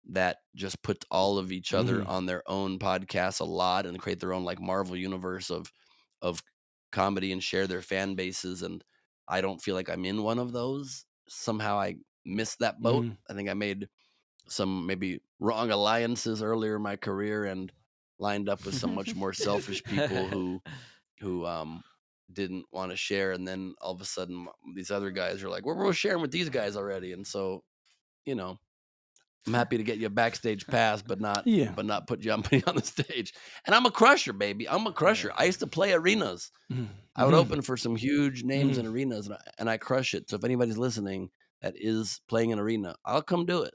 that just puts all of each other on their own podcasts a lot and create their own like Marvel universe of comedy and share their fan bases. And I don't feel like I'm in one of those. Somehow I missed that boat. I think I made some maybe wrong alliances earlier in my career and lined up with some much more selfish people who didn't want to share. And then all of a sudden these other guys are like, we're sharing with these guys already. And so, I'm happy to get you a backstage pass, but not put you on the stage. And I'm a crusher, baby. I'm a crusher. I used to play arenas. I would open for some huge names in arenas, and I crush it. So if anybody's listening that is playing an arena, I'll come do it.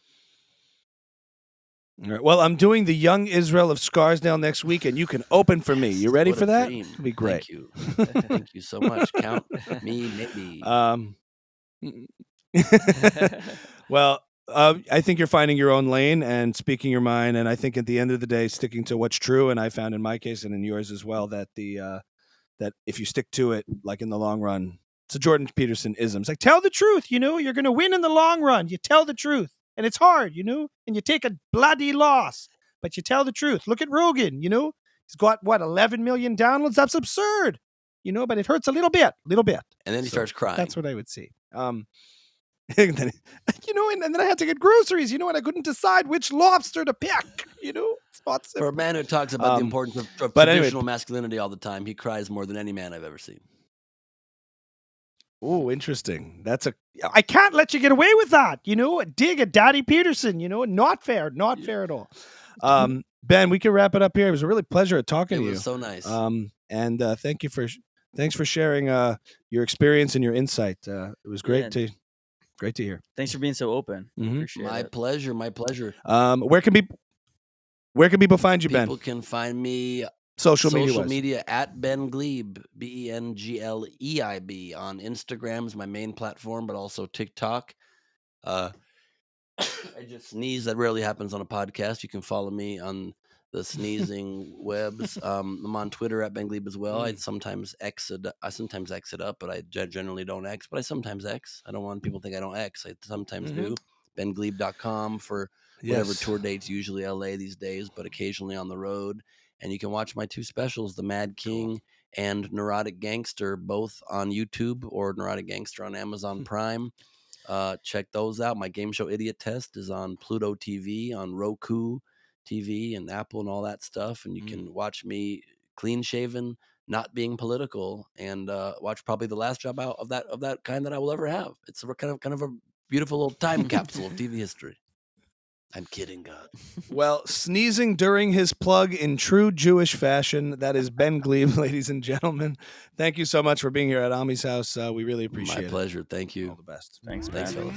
All right. Well, I'm doing the Young Israel of Scarsdale next week, and you can open for me. You ready for that? Dream. It'll be great. Thank you. Thank you so much. Count me, maybe. Well, I think you're finding your own lane and speaking your mind, and I think at the end of the day, sticking to what's true. And I found in my case and in yours as well that that if you stick to it, like in the long run, it's a Jordan Peterson ism. It's like, tell the truth. You're going to win in the long run. You tell the truth, and it's hard, and you take a bloody loss, but you tell the truth. Look at Rogan. He's got 11 million downloads. That's absurd. But it hurts a little bit. And then he starts crying. That's what I would see. And then, and then I had to get groceries, and I couldn't decide which lobster to pick, It's not simple. For a man who talks about the importance of traditional masculinity all the time, he cries more than any man I've ever seen. Oh, interesting. I can't let you get away with that, dig at Daddy Peterson, not fair at all. Ben, we can wrap it up here. It was a really pleasure talking to you. It was so nice. And thanks for sharing your experience and your insight. It was great to hear. Thanks for being so open. Appreciate it. My pleasure. Where can people find you, Ben? People can find me social media at Ben Gleib, BenGleib on Instagram is my main platform, but also TikTok. I just sneeze. That rarely happens on a podcast. You can follow me on the sneezing webs. I'm on Twitter at Ben Gleib as well. I sometimes exit up, but I generally don't X, but I sometimes X. I don't want people to think I don't X. I sometimes do. BenGleib.com for whatever tour dates, usually LA these days, but occasionally on the road. And you can watch my two specials, The Mad King and Neurotic Gangster, both on YouTube, or Neurotic Gangster on Amazon Prime. Check those out. My game show Idiot Test is on Pluto TV, on Roku TV and Apple and all that stuff. And you can watch me clean shaven, not being political, and watch probably the last job out of that kind that I will ever have. It's kind of a beautiful little time capsule of TV history. I'm kidding, God. Well, sneezing during his plug in true Jewish fashion. That is Ben Gleib, ladies and gentlemen. Thank you so much for being here at Ami's house. We really appreciate it. My pleasure. Thank you. All the best. Thanks, fellas.